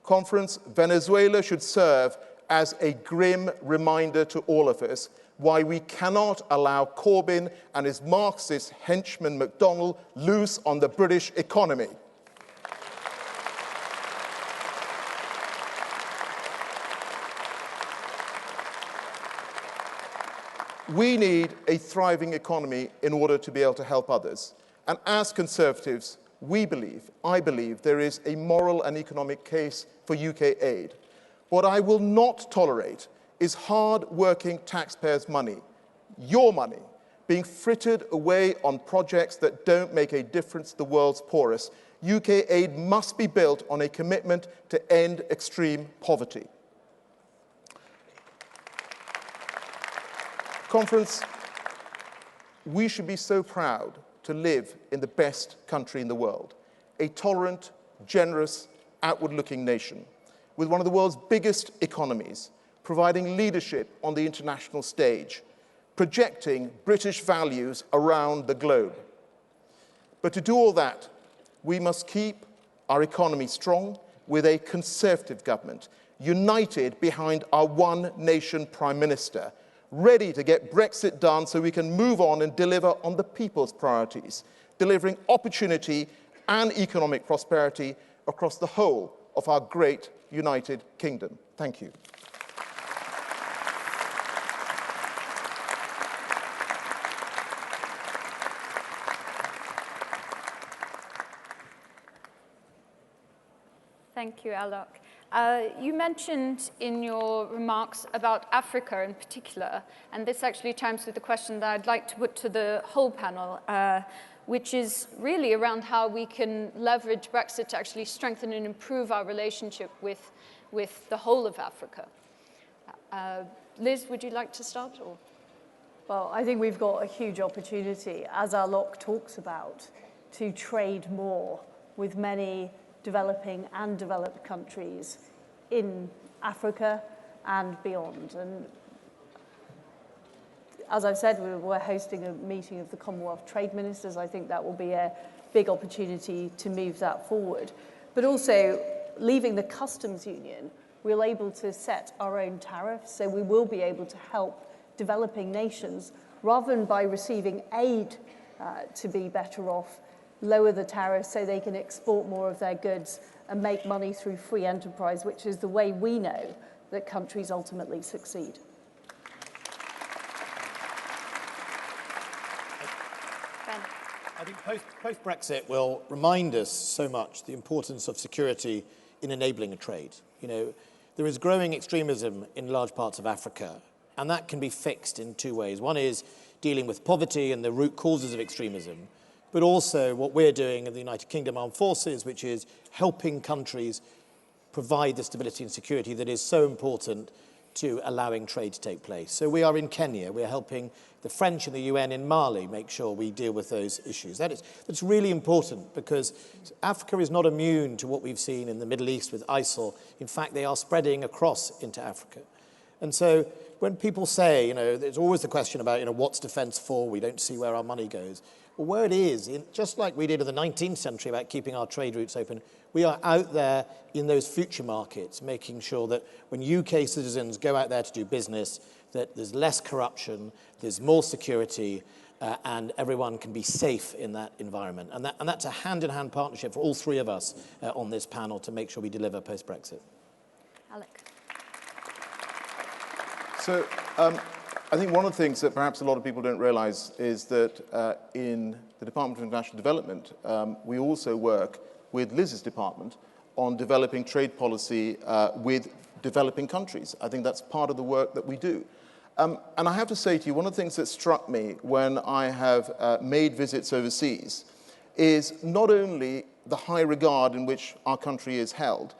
Conference, Venezuela should serve as a grim reminder to all of us why we cannot allow Corbyn and his Marxist henchman McDonnell loose on the British economy. We need a thriving economy in order to be able to help others. And as Conservatives, I believe there is a moral and economic case for UK aid. What I will not tolerate is hard-working taxpayers' money, your money, being frittered away on projects that don't make a difference to the world's poorest. UK aid must be built on a commitment to end extreme poverty. Conference, we should be so proud to live in the best country in the world, a tolerant, generous, outward-looking nation with one of the world's biggest economies, providing leadership on the international stage, projecting British values around the globe. But to do all that, we must keep our economy strong with a Conservative government, united behind our one nation Prime Minister, ready to get Brexit done so we can move on and deliver on the people's priorities, delivering opportunity and economic prosperity across the whole of our great United Kingdom. Thank you. Thank you, Alok. You mentioned in your remarks about Africa in particular, and this actually chimes with the question that I'd like to put to the whole panel, which is really around how we can leverage Brexit to actually strengthen and improve our relationship with the whole of Africa. Liz, would you like to start? Or? Well, I think we've got a huge opportunity, as Alok talks about, to trade more with many developing and developed countries in Africa and beyond. And as I've said, we're hosting a meeting of the Commonwealth Trade Ministers. I think that will be a big opportunity to move that forward. But also, leaving the customs union, we're able to set our own tariffs, so we will be able to help developing nations, rather than by receiving aid to be better off, lower the tariffs so they can export more of their goods and make money through free enterprise, which is the way we know that countries ultimately succeed. I think post-Brexit will remind us so much the importance of security in enabling a trade. You know, there is growing extremism in large parts of Africa, and that can be fixed in two ways. One is dealing with poverty and the root causes of extremism, but also what we're doing in the United Kingdom Armed Forces, which is helping countries provide the stability and security that is so important to allowing trade to take place. So we are in Kenya. We're helping the French and the UN in Mali make sure we deal with those issues. That's really important because Africa is not immune to what we've seen in the Middle East with ISIL. In fact, they are spreading across into Africa. And so when people say, you know, there's always the question about, you know, what's defense for? We don't see where our money goes. Well, where it is, just like we did in the 19th century about keeping our trade routes open, we are out there in those future markets, making sure that when UK citizens go out there to do business, that there's less corruption, there's more security, and everyone can be safe in that environment. And that's a hand-in-hand partnership for all three of us on this panel to make sure we deliver post-Brexit. Alec. So, I think one of the things that perhaps a lot of people don't realize is that in the Department of International Development, we also work with Liz's department on developing trade policy with developing countries. I think that's part of the work that we do. And I have to say to you, one of the things that struck me when I have made visits overseas is not only the high regard in which our country is held,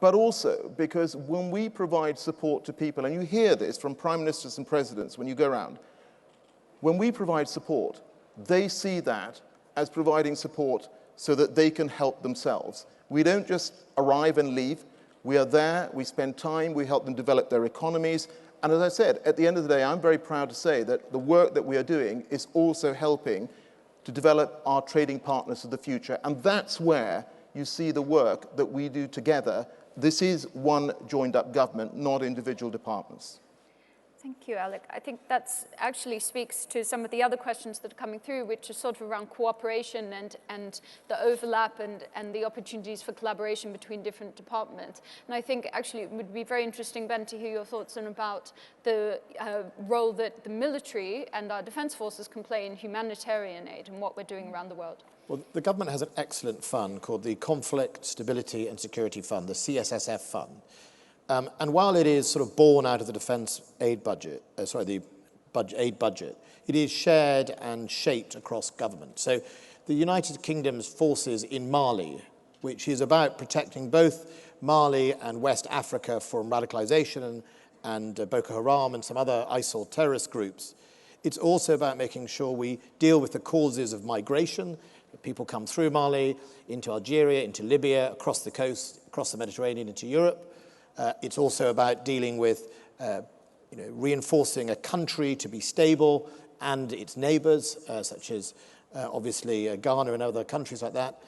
but also because when we provide support to people, and you hear this from prime ministers and presidents when you go around, when we provide support, they see that as providing support so that they can help themselves. We don't just arrive and leave. We are there, we spend time, we help them develop their economies. And as I said, at the end of the day, I'm very proud to say that the work that we are doing is also helping to develop our trading partners of the future. And that's where you see the work that we do together. This is one joined-up government, not individual departments. Thank you, Alec. I think that actually speaks to some of the other questions that are coming through, which are sort of around cooperation and the overlap and the opportunities for collaboration between different departments. And I think actually it would be very interesting, Ben, to hear your thoughts on about the role that the military and our defence forces can play in humanitarian aid and what we're doing around the world. Well, the government has an excellent fund called the Conflict, Stability and Security Fund, the CSSF Fund. And while it is sort of born out of the defence aid budget, aid budget, it is shared and shaped across government. So the United Kingdom's forces in Mali, which is about protecting both Mali and West Africa from radicalisation and Boko Haram and some other ISIL terrorist groups, it's also about making sure we deal with the causes of migration. People come through Mali, into Algeria, into Libya, across the coast, across the Mediterranean, into Europe. It's also about dealing with reinforcing a country to be stable and its neighbours, such as obviously Ghana and other countries like that.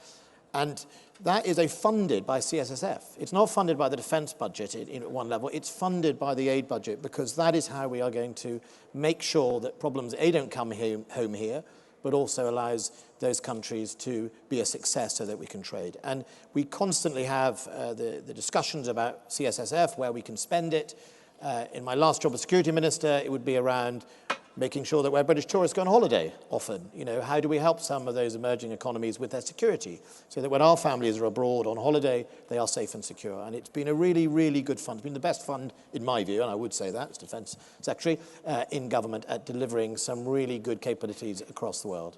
And that is funded by CSSF. It's not funded by the defence budget at one level. It's funded by the aid budget, because that is how we are going to make sure that problems, A, don't come home here, but also allows those countries to be a success so that we can trade. And we constantly have the discussions about CSSF, where we can spend it. In my last job as security minister, it would be around making sure that where British tourists go on holiday often, how do we help some of those emerging economies with their security so that when our families are abroad on holiday, they are safe and secure. And it's been a really, really good fund. It's been the best fund, in my view, and I would say that as Defence Secretary, in government at delivering some really good capabilities across the world.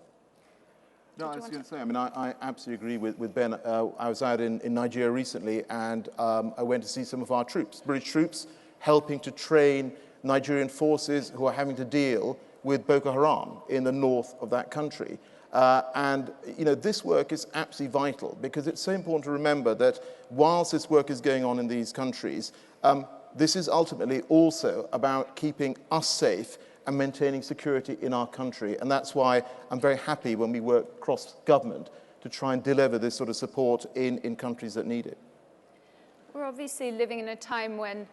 No, I was going to say, I absolutely agree with Ben. I was out in Nigeria recently, and I went to see some of our troops, British troops, helping to train Nigerian forces who are having to deal with Boko Haram in the north of that country. And this work is absolutely vital, because it's so important to remember that whilst this work is going on in these countries, this is ultimately also about keeping us safe and maintaining security in our country. And that's why I'm very happy when we work across government to try and deliver this sort of support in countries that need it. We're obviously living in a time when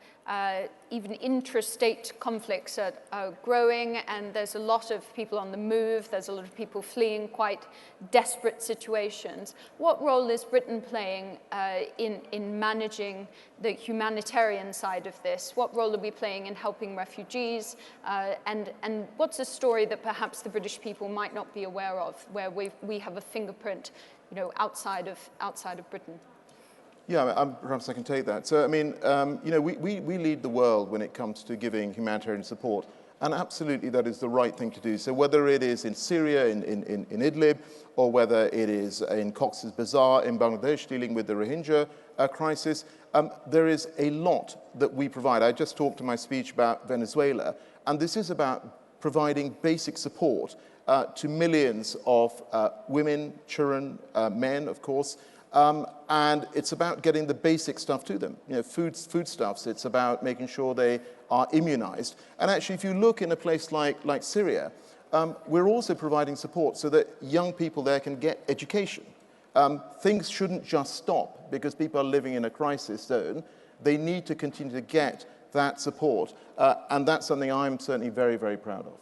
even intrastate conflicts are growing, and there's a lot of people on the move, there's a lot of people fleeing quite desperate situations. What role is Britain playing in managing the humanitarian side of this? What role are we playing in helping refugees? And what's a story that perhaps the British people might not be aware of, where we have a fingerprint outside of Britain? Yeah, perhaps I can take that. So, we lead the world when it comes to giving humanitarian support, and absolutely that is the right thing to do. So whether it is in Syria, in Idlib, or whether it is in Cox's Bazar in Bangladesh dealing with the Rohingya crisis, there is a lot that we provide. I just talked in my speech about Venezuela, and this is about providing basic support to millions of women, children, men, of course, and it's about getting the basic stuff to them, foodstuffs. It's about making sure they are immunized. And actually, if you look in a place like Syria, we're also providing support so that young people there can get education. Things shouldn't just stop because people are living in a crisis zone. They need to continue to get that support, and that's something I'm certainly very, very proud of.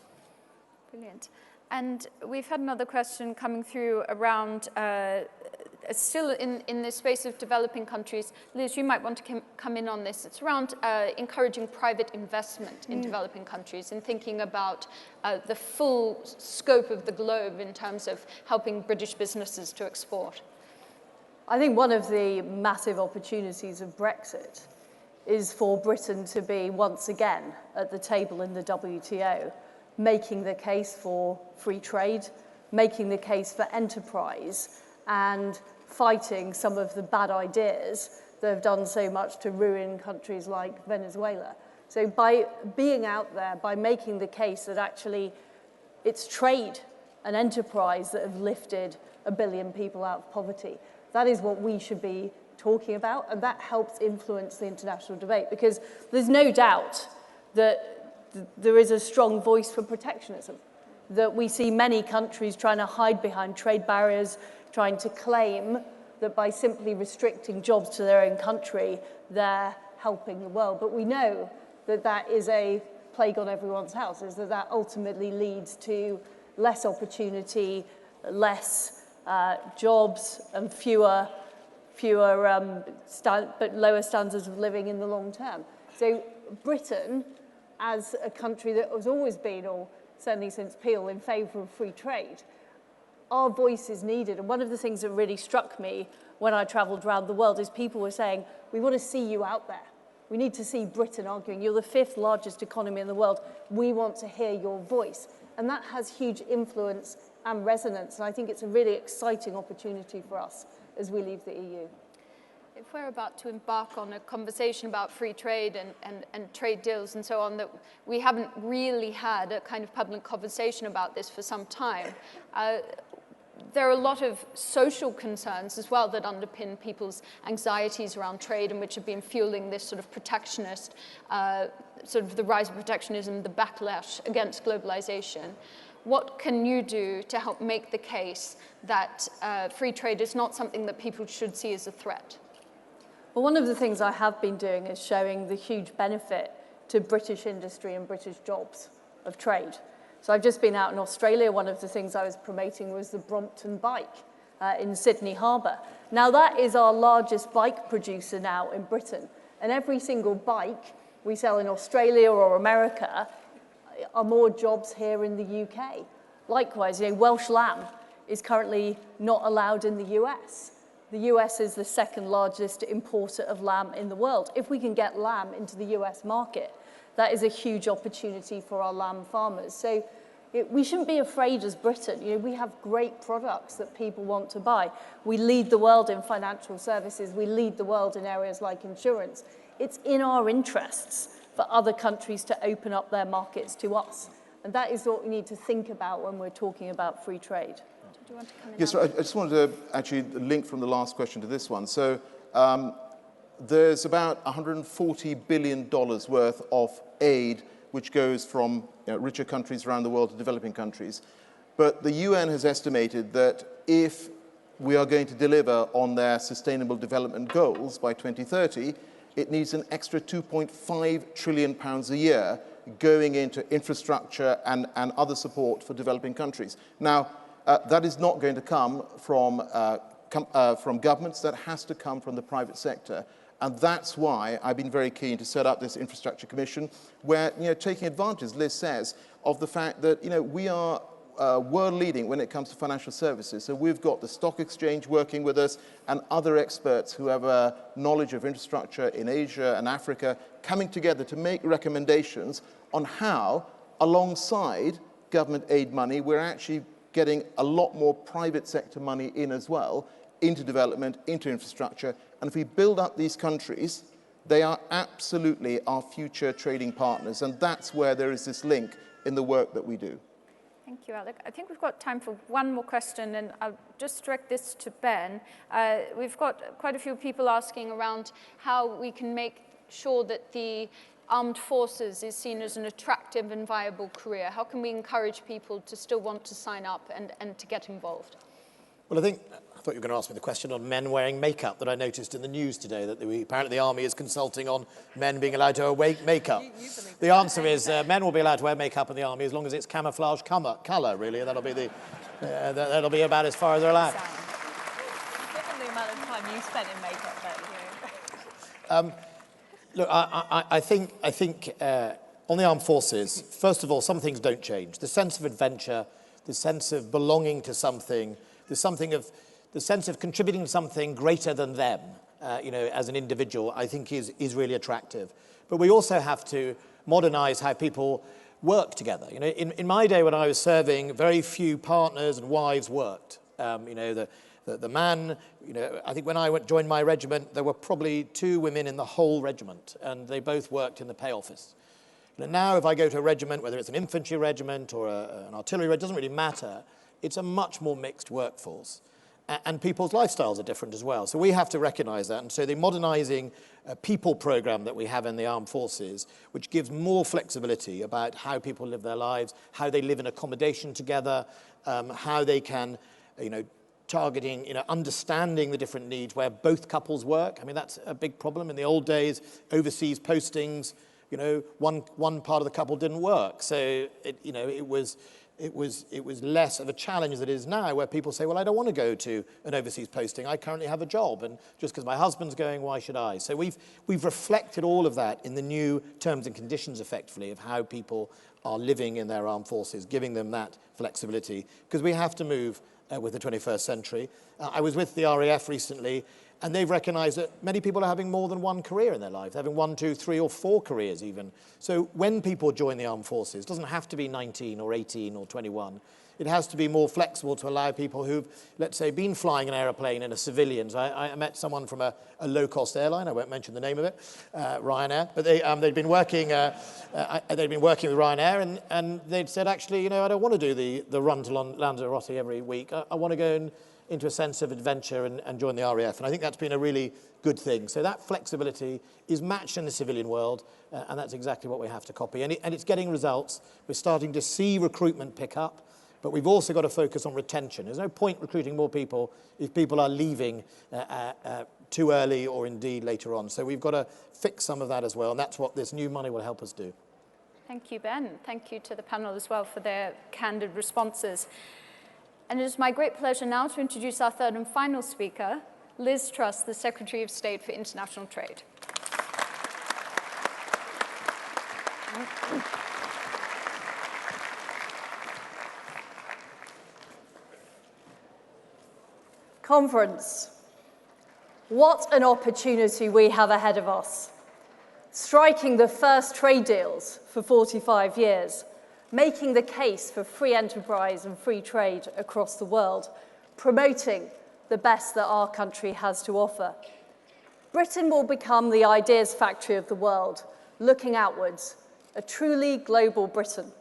Brilliant. And we've had another question coming through around still in the space of developing countries. Liz, you might want to come in on this. It's around encouraging private investment in developing countries and thinking about the full scope of the globe in terms of helping British businesses to export. I think one of the massive opportunities of Brexit is for Britain to be once again at the table in the WTO, making the case for free trade, making the case for enterprise, and fighting some of the bad ideas that have done so much to ruin countries like Venezuela. So by being out there, by making the case that actually it's trade and enterprise that have lifted 1 billion people out of poverty, that is what we should be talking about, and that helps influence the international debate, because there's no doubt that there is a strong voice for protectionism, that we see many countries trying to hide behind trade barriers, trying to claim that by simply restricting jobs to their own country, they're helping the world. But we know that that is a plague on everyone's house, is that ultimately leads to less opportunity, less jobs, and fewer but lower standards of living in the long term. So Britain, as a country that has always been, or certainly since Peel, in favour of free trade, our voice is needed. And one of the things that really struck me when I travelled around the world is people were saying, we want to see you out there. We need to see Britain arguing, you're the 5th largest economy in the world, we want to hear your voice. And that has huge influence and resonance, and I think it's a really exciting opportunity for us as we leave the EU. If we're about to embark on a conversation about free trade and trade deals and so on, that we haven't really had a kind of public conversation about this for some time, there are a lot of social concerns as well that underpin people's anxieties around trade and which have been fueling this sort of protectionist, sort of the rise of protectionism, the backlash against globalization. What can you do to help make the case that free trade is not something that people should see as a threat? Well, one of the things I have been doing is showing the huge benefit to British industry and British jobs of trade. So I've just been out in Australia. One of the things I was promoting was the Brompton bike in Sydney Harbour. Now that is our largest bike producer now in Britain. And every single bike we sell in Australia or America are more jobs here in the UK. Likewise, Welsh lamb is currently not allowed in the US. The US is the 2nd largest importer of lamb in the world. If we can get lamb into the US market, that is a huge opportunity for our lamb farmers. So we shouldn't be afraid as Britain. We have great products that people want to buy. We lead the world in financial services. We lead the world in areas like insurance. It's in our interests for other countries to open up their markets to us. And that is what we need to think about when we're talking about free trade. Do you want to come in? Yes, so I just wanted to actually link from the last question to this one. So there's about $140 billion worth of aid which goes from richer countries around the world to developing countries. But the UN has estimated that if we are going to deliver on their sustainable development goals by 2030, it needs an extra £2.5 trillion a year going into infrastructure and other support for developing countries. Now, that is not going to come from governments. That has to come from the private sector. And that's why I've been very keen to set up this infrastructure commission where, taking advantage, as Liz says, of the fact that, we are world leading when it comes to financial services. So we've got the stock exchange working with us and other experts who have a knowledge of infrastructure in Asia and Africa coming together to make recommendations on how, alongside government aid money, we're actually getting a lot more private sector money in as well, into development, into infrastructure. And if we build up these countries, they are absolutely our future trading partners. And that's where there is this link in the work that we do. Thank you, Alec. I think we've got time for one more question, and I'll just direct this to Ben. We've got quite a few people asking around how we can make sure that the armed forces is seen as an attractive and viable career. How can we encourage people to still want to sign up and to get involved? Well, I thought you were going to ask me the question on men wearing makeup that I noticed in the news today, that apparently the army is consulting on men being allowed to wear makeup. The answer is men will be allowed to wear makeup in the army as long as it's camouflage colour, really. That'll be about as far as they're allowed. Given the amount of time you spent in makeup, Ben, Look, I think on the armed forces, first of all, some things don't change. The sense of adventure, the sense of belonging to something, the sense of contributing to something greater than them, as an individual, I think is really attractive. But we also have to modernize how people work together. In my day when I was serving, very few partners and wives worked. The man, I think when I joined my regiment, there were probably 2 women in the whole regiment, and they both worked in the pay office. Now, if I go to a regiment, whether it's an infantry regiment or an artillery regiment, it doesn't really matter. It's a much more mixed workforce. And people's lifestyles are different as well. So we have to recognize that. And so the modernising people program that we have in the armed forces, which gives more flexibility about how people live their lives, how they live in accommodation together, how they can, targeting, understanding the different needs where both couples work. I mean, that's a big problem. In the old days, overseas postings, one part of the couple didn't work. So, it was less of a challenge than it is now, where people say, well, I don't want to go to an overseas posting. I currently have a job, and just because my husband's going, why should I? So we've reflected all of that in the new terms and conditions, effectively, of how people are living in their armed forces, giving them that flexibility, because we have to move with the 21st century. I was with the RAF recently, and they've recognized that many people are having more than one career in their life. They're having 1, 2, 3, or 4 careers even. So when people join the armed forces, it doesn't have to be 19 or 18 or 21. It has to be more flexible to allow people who've, let's say, been flying an aeroplane in a civilians. I met someone from a low-cost airline. I won't mention the name of it, Ryanair. But they'd been working. They'd been working with Ryanair, and they'd said, actually, you know, I don't want to do the run to Lanzarote every week. I want to go into a sense of adventure and join the RAF. And I think that's been a really good thing. So that flexibility is matched in the civilian world, and that's exactly what we have to copy. And it's getting results. We're starting to see recruitment pick up. But we've also got to focus on retention. There's no point recruiting more people if people are leaving too early or indeed later on. So we've got to fix some of that as well, and that's what this new money will help us do. Thank you, Ben. Thank you to the panel as well for their candid responses. And it is my great pleasure now to introduce our third and final speaker, Liz Truss, the Secretary of State for International Trade. Conference. What an opportunity we have ahead of us. Striking the first trade deals for 45 years, making the case for free enterprise and free trade across the world, promoting the best that our country has to offer. Britain will become the ideas factory of the world, looking outwards, a truly global Britain.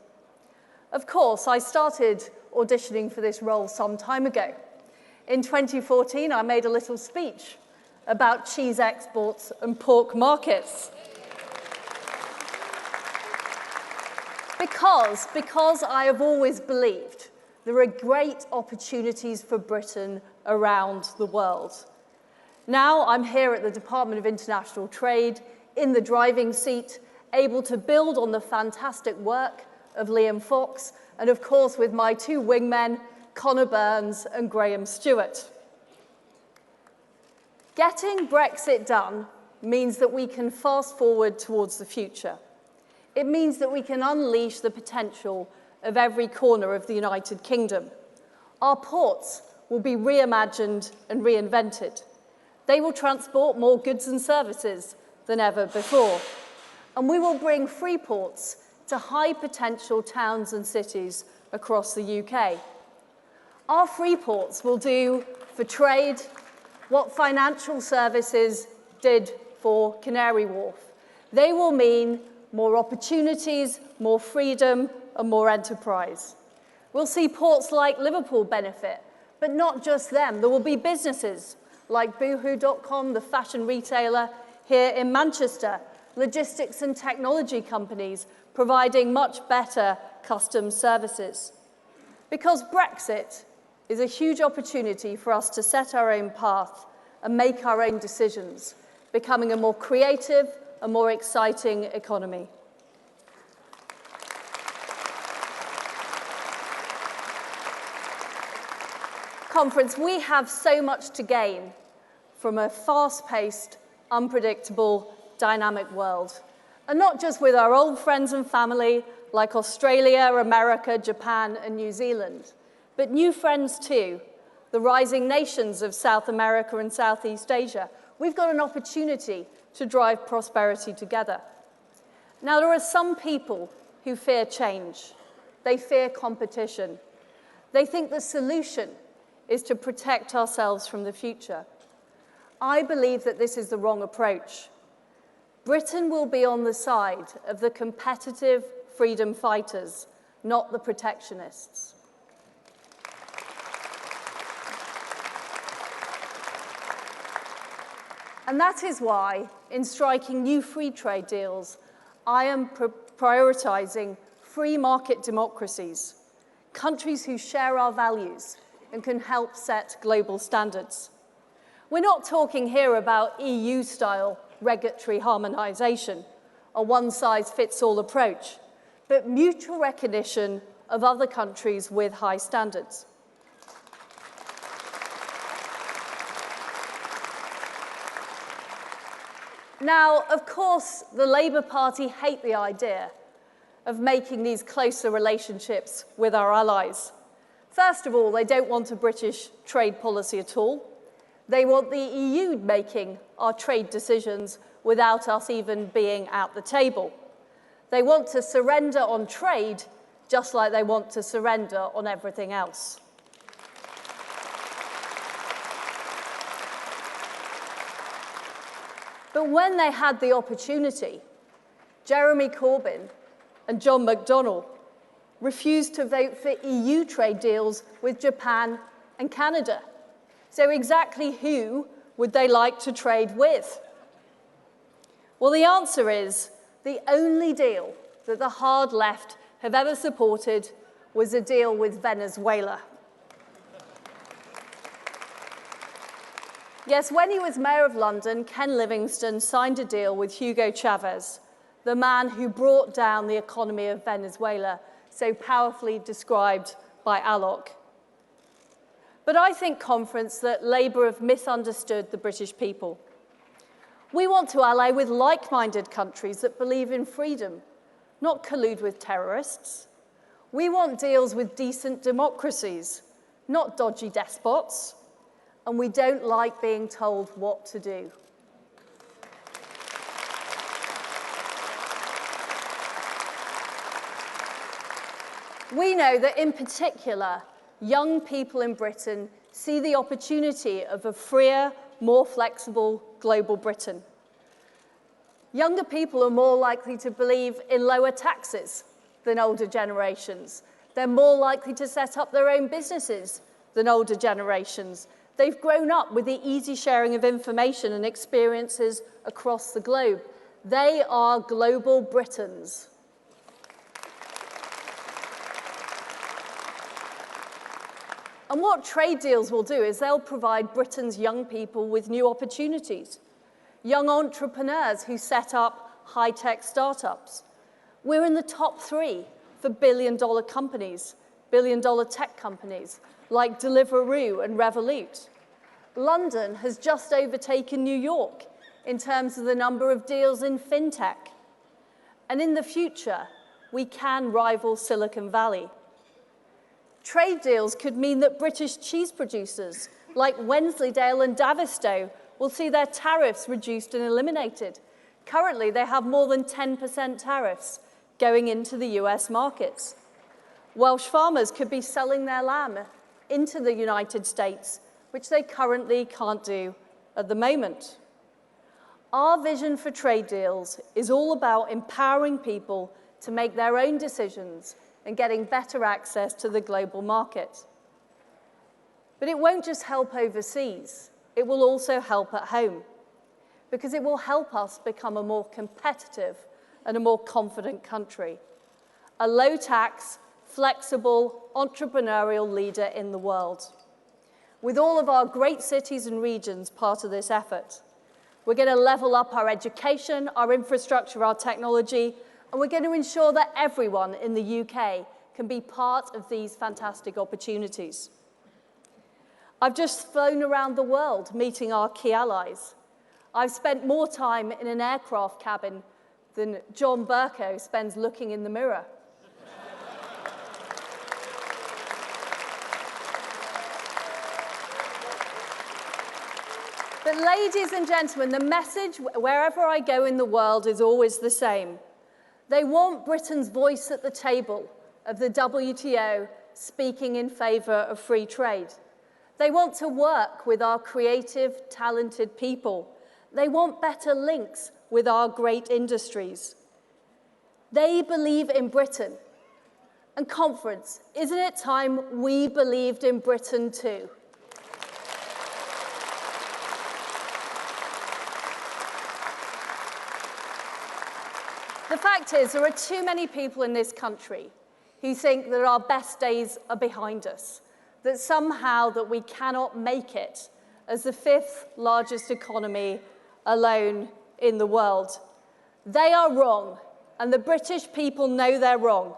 Of course, I started auditioning for this role some time ago. In 2014, I made a little speech about cheese exports and pork markets. Because I have always believed there are great opportunities for Britain around the world. Now I'm here at the Department of International Trade, in the driving seat, able to build on the fantastic work of Liam Fox, and of course with my 2 wingmen, Connor Burns and Graham Stewart. Getting Brexit done means that we can fast forward towards the future. It means that we can unleash the potential of every corner of the United Kingdom. Our ports will be reimagined and reinvented. They will transport more goods and services than ever before. And we will bring free ports to high potential towns and cities across the UK. Our free ports will do for trade what financial services did for Canary Wharf. They will mean more opportunities, more freedom, and more enterprise. We'll see ports like Liverpool benefit, but not just them. There will be businesses like Boohoo.com, the fashion retailer here in Manchester, logistics and technology companies providing much better customs services. Because Brexit is a huge opportunity for us to set our own path and make our own decisions, becoming a more creative and more exciting economy. Conference, we have so much to gain from a fast-paced, unpredictable, dynamic world. And not just with our old friends and family like Australia, America, Japan, and New Zealand, but new friends too, the rising nations of South America and Southeast Asia. We've got an opportunity to drive prosperity together. Now, there are some people who fear change. They fear competition. They think the solution is to protect ourselves from the future. I believe that this is the wrong approach. Britain will be on the side of the competitive freedom fighters, not the protectionists. And that is why, in striking new free trade deals, I am prioritizing free market democracies, countries who share our values and can help set global standards. We're not talking here about EU-style regulatory harmonization, a one-size-fits-all approach, but mutual recognition of other countries with high standards. Now, of course, the Labour Party hate the idea of making these closer relationships with our allies. First of all, they don't want a British trade policy at all. They want the EU making our trade decisions without us even being at the table. They want to surrender on trade just like they want to surrender on everything else. But when they had the opportunity, Jeremy Corbyn and John McDonnell refused to vote for EU trade deals with Japan and Canada. So exactly who would they like to trade with? Well, the answer is the only deal that the hard left have ever supported was a deal with Venezuela. Yes, when he was Mayor of London, Ken Livingstone signed a deal with Hugo Chavez, the man who brought down the economy of Venezuela, so powerfully described by Alok. But I think, conference, that Labour have misunderstood the British people. We want to ally with like-minded countries that believe in freedom, not collude with terrorists. We want deals with decent democracies, not dodgy despots. And we don't like being told what to do. We know that, in particular, young people in Britain see the opportunity of a freer, more flexible global Britain. Younger people are more likely to believe in lower taxes than older generations. They're more likely to set up their own businesses than older generations. They've grown up with the easy sharing of information and experiences across the globe. They are global Britons. And what trade deals will do is they'll provide Britain's young people with new opportunities. Young entrepreneurs who set up high-tech startups. We're in the top 3 for billion-dollar companies, billion-dollar tech companies, like Deliveroo and Revolut. London has just overtaken New York in terms of the number of deals in fintech. And in the future, we can rival Silicon Valley. Trade deals could mean that British cheese producers like Wensleydale and Davistow will see their tariffs reduced and eliminated. Currently, they have more than 10% tariffs going into the US markets. Welsh farmers could be selling their lamb into the United States, which they currently can't do at the moment. Our vision for trade deals is all about empowering people to make their own decisions and getting better access to the global market. But it won't just help overseas, it will also help at home, because it will help us become a more competitive and a more confident country, a low-tax, flexible, entrepreneurial leader in the world. With all of our great cities and regions part of this effort, we're going to level up our education, our infrastructure, our technology, and we're going to ensure that everyone in the UK can be part of these fantastic opportunities. I've just flown around the world meeting our key allies. I've spent more time in an aircraft cabin than John Bercow spends looking in the mirror. But ladies and gentlemen, the message wherever I go in the world is always the same. They want Britain's voice at the table of the WTO speaking in favour of free trade. They want to work with our creative, talented people. They want better links with our great industries. They believe in Britain. And conference, isn't it time we believed in Britain too? The fact is, there are too many people in this country who think that our best days are behind us, that somehow that we cannot make it as the 5th largest economy alone in the world. They are wrong, and the British people know they're wrong.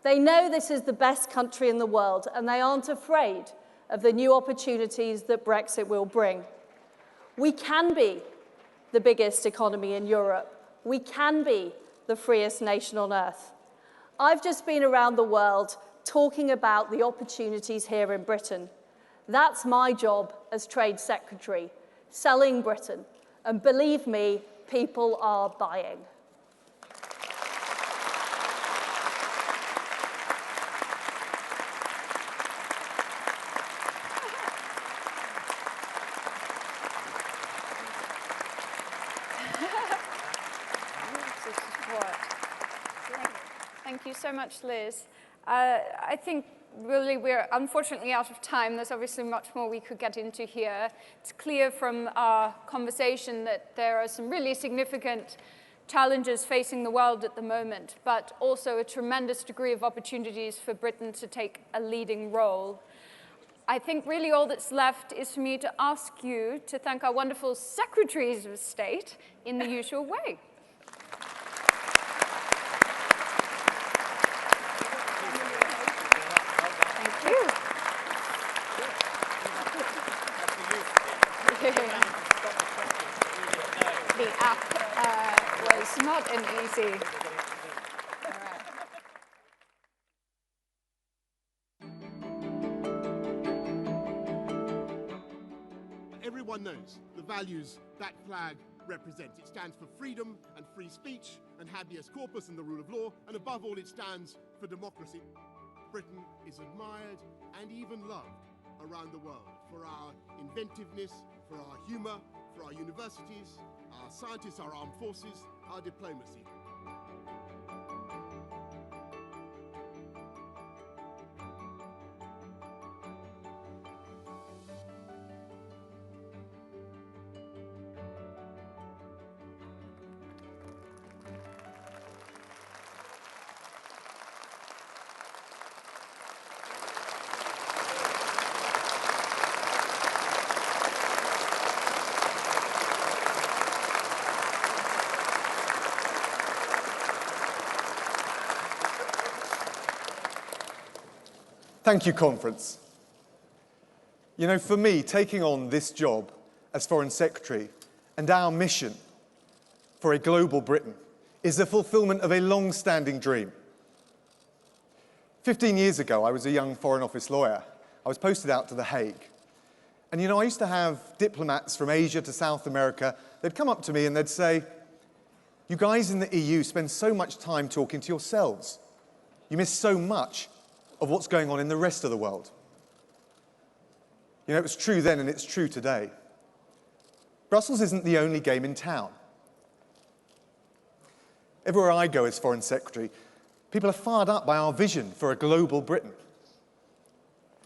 They know this is the best country in the world, and they aren't afraid of the new opportunities that Brexit will bring. We can be the biggest economy in Europe. We can be the freest nation on earth. I've just been around the world talking about the opportunities here in Britain. That's my job as Trade Secretary, selling Britain. And believe me, people are buying. Thank you so much, Liz. I think really we're unfortunately out of time. There's obviously much more we could get into here. It's clear from our conversation that there are some really significant challenges facing the world at the moment, but also a tremendous degree of opportunities for Britain to take a leading role. I think really all that's left is for me to ask you to thank our wonderful Secretaries of State in the usual way. The app was not an easy. Everyone knows the values that flag represents. It stands for freedom and free speech and habeas corpus and the rule of law, and above all it stands for democracy. Britain is admired and even loved around the world for our inventiveness, for our humour, for our universities, our scientists, our armed forces, our diplomacy. Thank you, Conference. You know, for me, taking on this job as Foreign Secretary and our mission for a global Britain is the fulfillment of a long-standing dream. 15 years ago, I was a young Foreign Office lawyer. I was posted out to The Hague. And, you know, I used to have diplomats from Asia to South America. They'd come up to me and they'd say, "You guys in the EU spend so much time talking to yourselves. You miss so much of what's going on in the rest of the world." You know, it was true then and it's true today. Brussels isn't the only game in town. Everywhere I go as Foreign Secretary, people are fired up by our vision for a global Britain.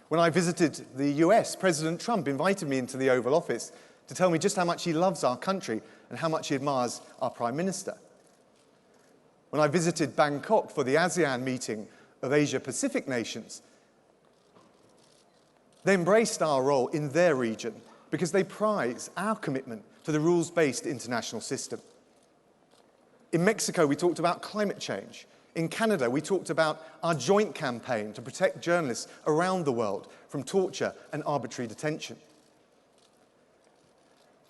When I visited the US, President Trump invited me into the Oval Office to tell me just how much he loves our country and how much he admires our Prime Minister. When I visited Bangkok for the ASEAN meeting of Asia-Pacific nations, they embraced our role in their region because they prize our commitment to the rules-based international system. In Mexico, we talked about climate change. In Canada, we talked about our joint campaign to protect journalists around the world from torture and arbitrary detention.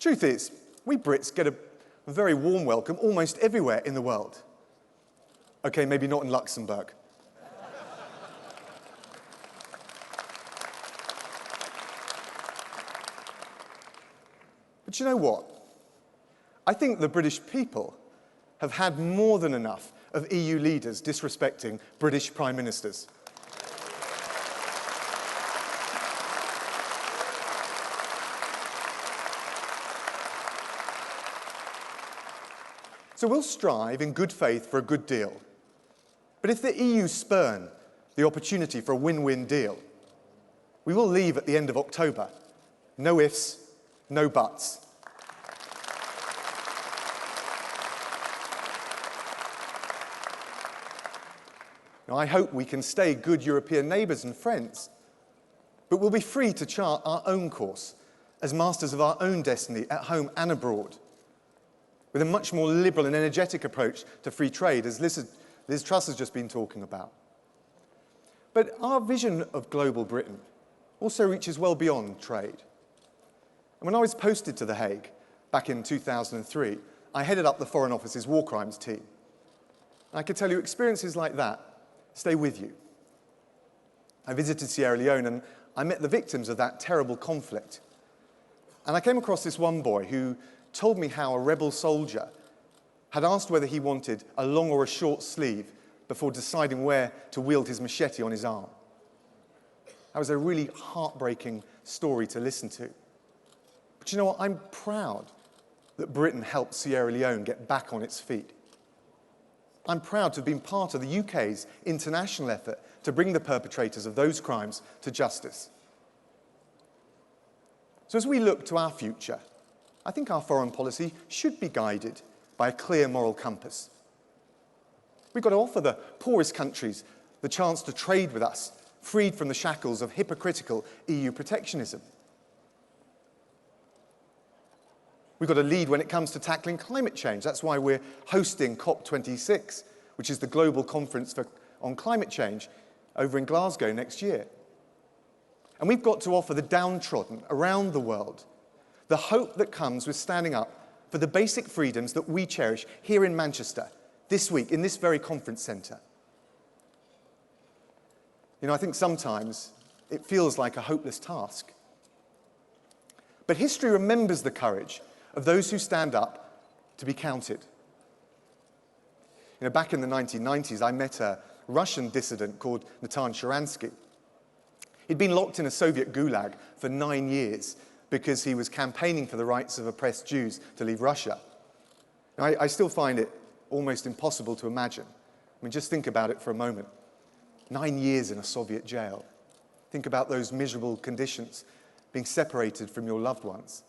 Truth is, we Brits get a very warm welcome almost everywhere in the world. Okay, maybe not in Luxembourg. But you know what? I think the British people have had more than enough of EU leaders disrespecting British Prime Ministers. So we'll strive in good faith for a good deal. But if the EU spurn the opportunity for a win-win deal, we will leave at the end of October. No ifs, no buts. Now, I hope we can stay good European neighbours and friends, but we'll be free to chart our own course as masters of our own destiny at home and abroad, with a much more liberal and energetic approach to free trade, as Liz Truss has just been talking about. But our vision of global Britain also reaches well beyond trade. And when I was posted to The Hague back in 2003, I headed up the Foreign Office's War Crimes team. And I could tell you experiences like that stay with you. I visited Sierra Leone and I met the victims of that terrible conflict. And I came across this one boy who told me how a rebel soldier had asked whether he wanted a long or a short sleeve before deciding where to wield his machete on his arm. That was a really heartbreaking story to listen to. But you know what? I'm proud that Britain helped Sierra Leone get back on its feet. I'm proud to have been part of the UK's international effort to bring the perpetrators of those crimes to justice. So as we look to our future, I think our foreign policy should be guided by a clear moral compass. We've got to offer the poorest countries the chance to trade with us, freed from the shackles of hypocritical EU protectionism. We've got to lead when it comes to tackling climate change. That's why we're hosting COP26, which is the global conference on climate change, over in Glasgow next year. And we've got to offer the downtrodden around the world the hope that comes with standing up for the basic freedoms that we cherish here in Manchester this week, in this very conference centre. You know, I think sometimes it feels like a hopeless task. But history remembers the courage of those who stand up to be counted. You know, back in the 1990s, I met a Russian dissident called Natan Sharansky. He'd been locked in a Soviet gulag for 9 years because he was campaigning for the rights of oppressed Jews to leave Russia. Now, I still find it almost impossible to imagine. I mean, just think about it for a moment. 9 years in a Soviet jail. Think about those miserable conditions, being separated from your loved ones.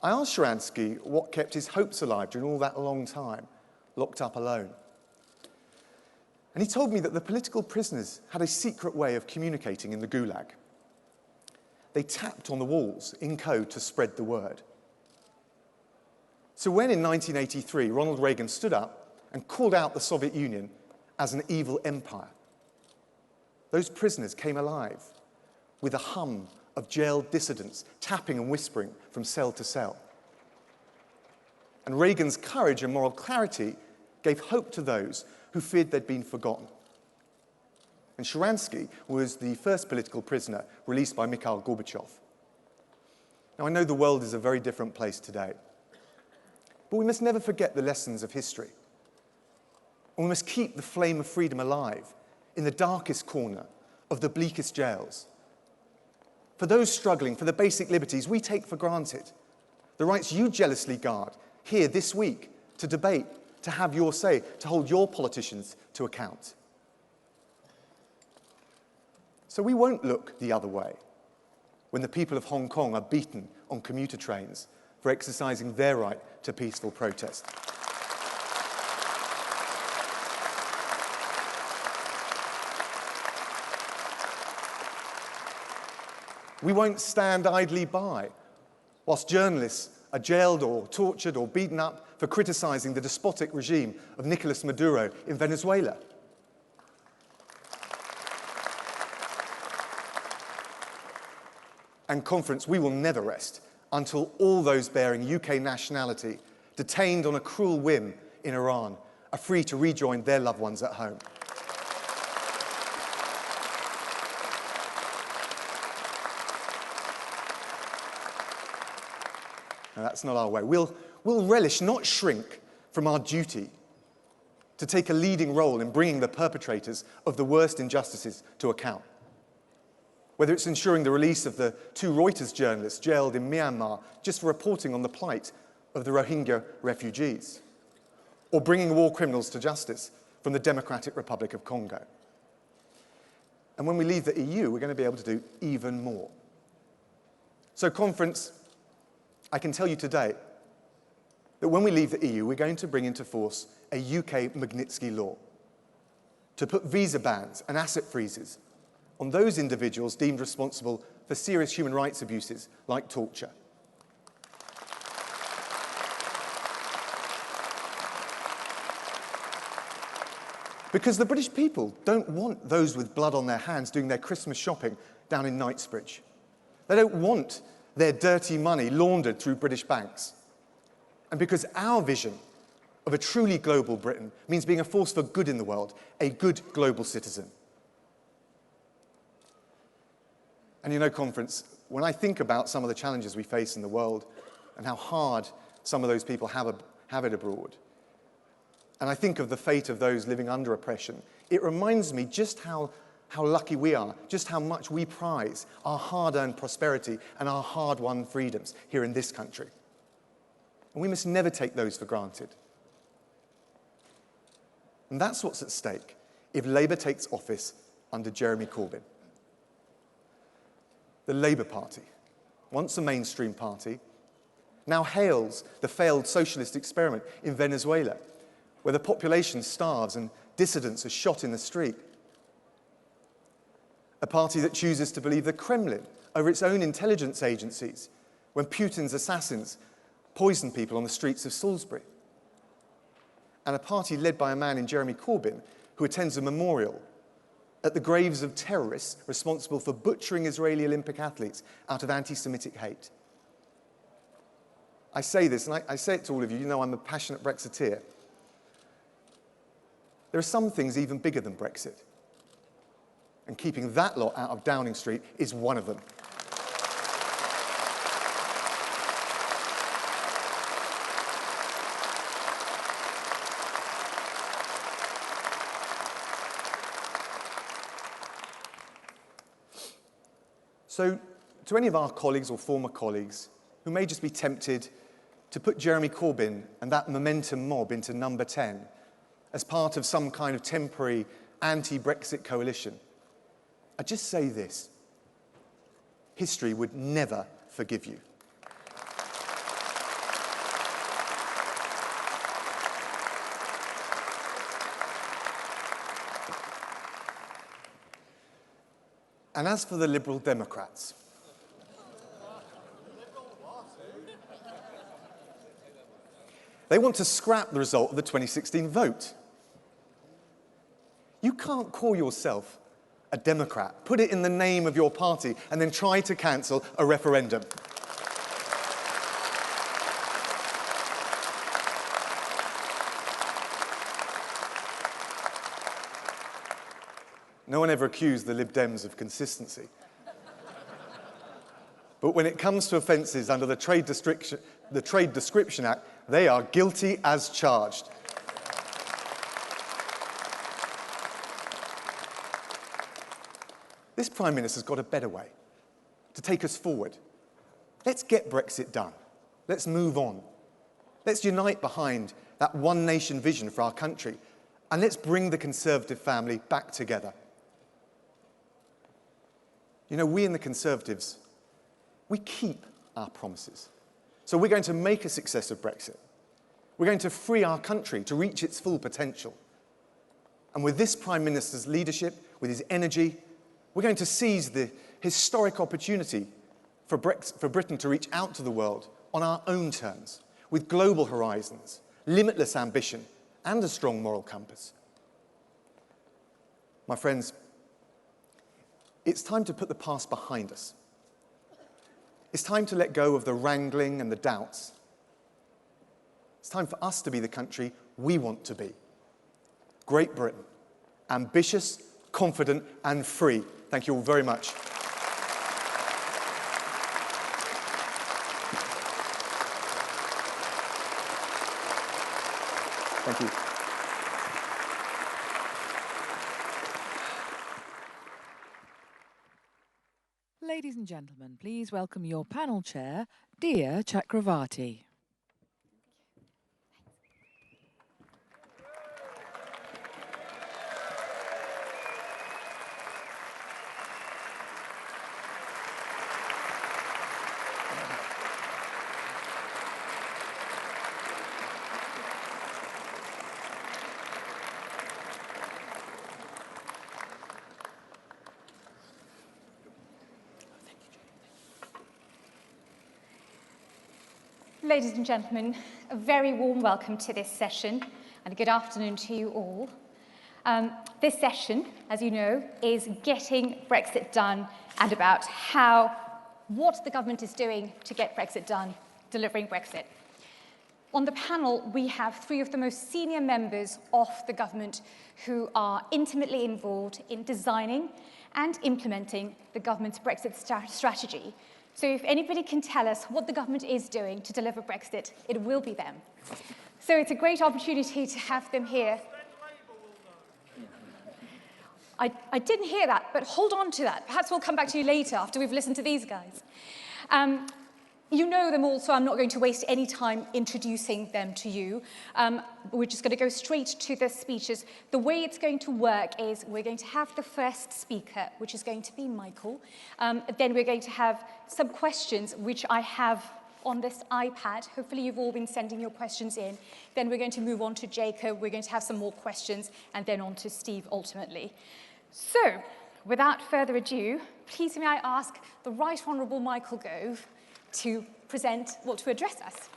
I asked Sharansky what kept his hopes alive during all that long time, locked up alone. And he told me that the political prisoners had a secret way of communicating in the gulag. They tapped on the walls in code to spread the word. So when in 1983 Ronald Reagan stood up and called out the Soviet Union as an evil empire, those prisoners came alive with a hum of jailed dissidents tapping and whispering from cell to cell. And Reagan's courage and moral clarity gave hope to those who feared they'd been forgotten. And Sharansky was the first political prisoner released by Mikhail Gorbachev. Now, I know the world is a very different place today, but we must never forget the lessons of history. And we must keep the flame of freedom alive in the darkest corner of the bleakest jails. For those struggling for the basic liberties we take for granted, the rights you jealously guard here this week to debate, to have your say, to hold your politicians to account. So we won't look the other way when the people of Hong Kong are beaten on commuter trains for exercising their right to peaceful protest. We won't stand idly by whilst journalists are jailed or tortured or beaten up for criticising the despotic regime of Nicolas Maduro in Venezuela. And conference, we will never rest until all those bearing UK nationality, detained on a cruel whim in Iran, are free to rejoin their loved ones at home. Now, that's not our way. We'll relish, not shrink, from our duty to take a leading role in bringing the perpetrators of the worst injustices to account. Whether it's ensuring the release of the 2 Reuters journalists jailed in Myanmar just for reporting on the plight of the Rohingya refugees, or bringing war criminals to justice from the Democratic Republic of Congo. And when we leave the EU, we're going to be able to do even more. So, conference, I can tell you today that when we leave the EU, we're going to bring into force a UK Magnitsky law to put visa bans and asset freezes on those individuals deemed responsible for serious human rights abuses like torture. Because the British people don't want those with blood on their hands doing their Christmas shopping down in Knightsbridge. They don't want their dirty money laundered through British banks. And because our vision of a truly global Britain means being a force for good in the world, a good global citizen. And you know, conference, when I think about some of the challenges we face in the world and how hard some of those people have it abroad, and I think of the fate of those living under oppression, it reminds me just how lucky we are, just how much we prize our hard-earned prosperity and our hard-won freedoms here in this country. And we must never take those for granted. And that's what's at stake if Labour takes office under Jeremy Corbyn. The Labour Party, once a mainstream party, now hails the failed socialist experiment in Venezuela, where the population starves and dissidents are shot in the street. A party that chooses to believe the Kremlin over its own intelligence agencies when Putin's assassins poison people on the streets of Salisbury. And a party led by a man in Jeremy Corbyn who attends a memorial at the graves of terrorists responsible for butchering Israeli Olympic athletes out of anti-Semitic hate. I say this, and I say it to all of you, you know I'm a passionate Brexiteer. There are some things even bigger than Brexit. And keeping that lot out of Downing Street is one of them. So, to any of our colleagues or former colleagues who may just be tempted to put Jeremy Corbyn and that momentum mob into number 10 as part of some kind of temporary anti-Brexit coalition, I just say this: history would never forgive you. And as for the Liberal Democrats, they want to scrap the result of the 2016 vote. You can't call yourself a Democrat, put it in the name of your party, and then try to cancel a referendum. No one ever accused the Lib Dems of consistency. But when it comes to offences under the Trade Description Act, they are guilty as charged. This Prime Minister's got a better way to take us forward. Let's get Brexit done. Let's move on. Let's unite behind that one nation vision for our country, and let's bring the Conservative family back together. You know, we in the Conservatives, we keep our promises. So we're going to make a success of Brexit. We're going to free our country to reach its full potential. And with this Prime Minister's leadership, with his energy, we're going to seize the historic opportunity for Britain to reach out to the world on our own terms, with global horizons, limitless ambition, and a strong moral compass. My friends, it's time to put the past behind us. It's time to let go of the wrangling and the doubts. It's time for us to be the country we want to be. Great Britain, ambitious, confident, and free. Thank you all very much. Thank you. Ladies and gentlemen, please welcome your panel chair, Dia Chakravarti. Ladies and gentlemen, a very warm welcome to this session and a good afternoon to you all. This session, as you know, is getting Brexit done and about what the government is doing to get Brexit done, delivering Brexit. On the panel, we have three of the most senior members of the government who are intimately involved in designing and implementing the government's Brexit strategy. So if anybody can tell us what the government is doing to deliver Brexit, it will be them. So it's a great opportunity to have them here. I didn't hear that, but hold on to that. Perhaps we'll come back to you later after we've listened to these guys. You know them all, so I'm not going to waste any time introducing them to you. We're just going to go straight to the speeches. The way it's going to work is we're going to have the first speaker, which is going to be Michael. Then we're going to have some questions, which I have on this iPad. Hopefully you've all been sending your questions in. Then we're going to move on to Jacob. We're going to have some more questions, and then on to Steve ultimately. So, without further ado, please may I ask the Right Honourable Michael Gove to present or to address us.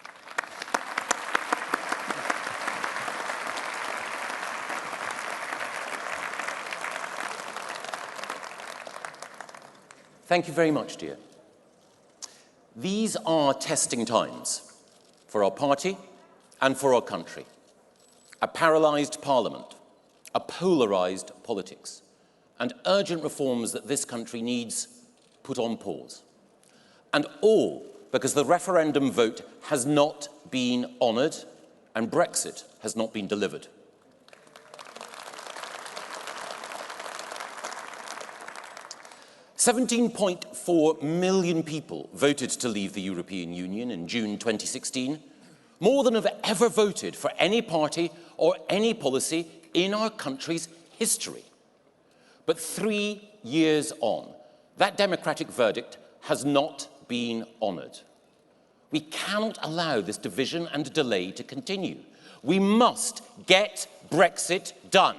Thank you very much, dear. These are testing times for our party and for our country. A paralysed parliament, a polarised politics, and urgent reforms that this country needs put on pause. And all because the referendum vote has not been honoured and Brexit has not been delivered. $17.4 million people voted to leave the European Union in June 2016, more than have ever voted for any party or any policy in our country's history. But 3 years on, that democratic verdict has not been honoured. We cannot allow this division and delay to continue. We must get Brexit done.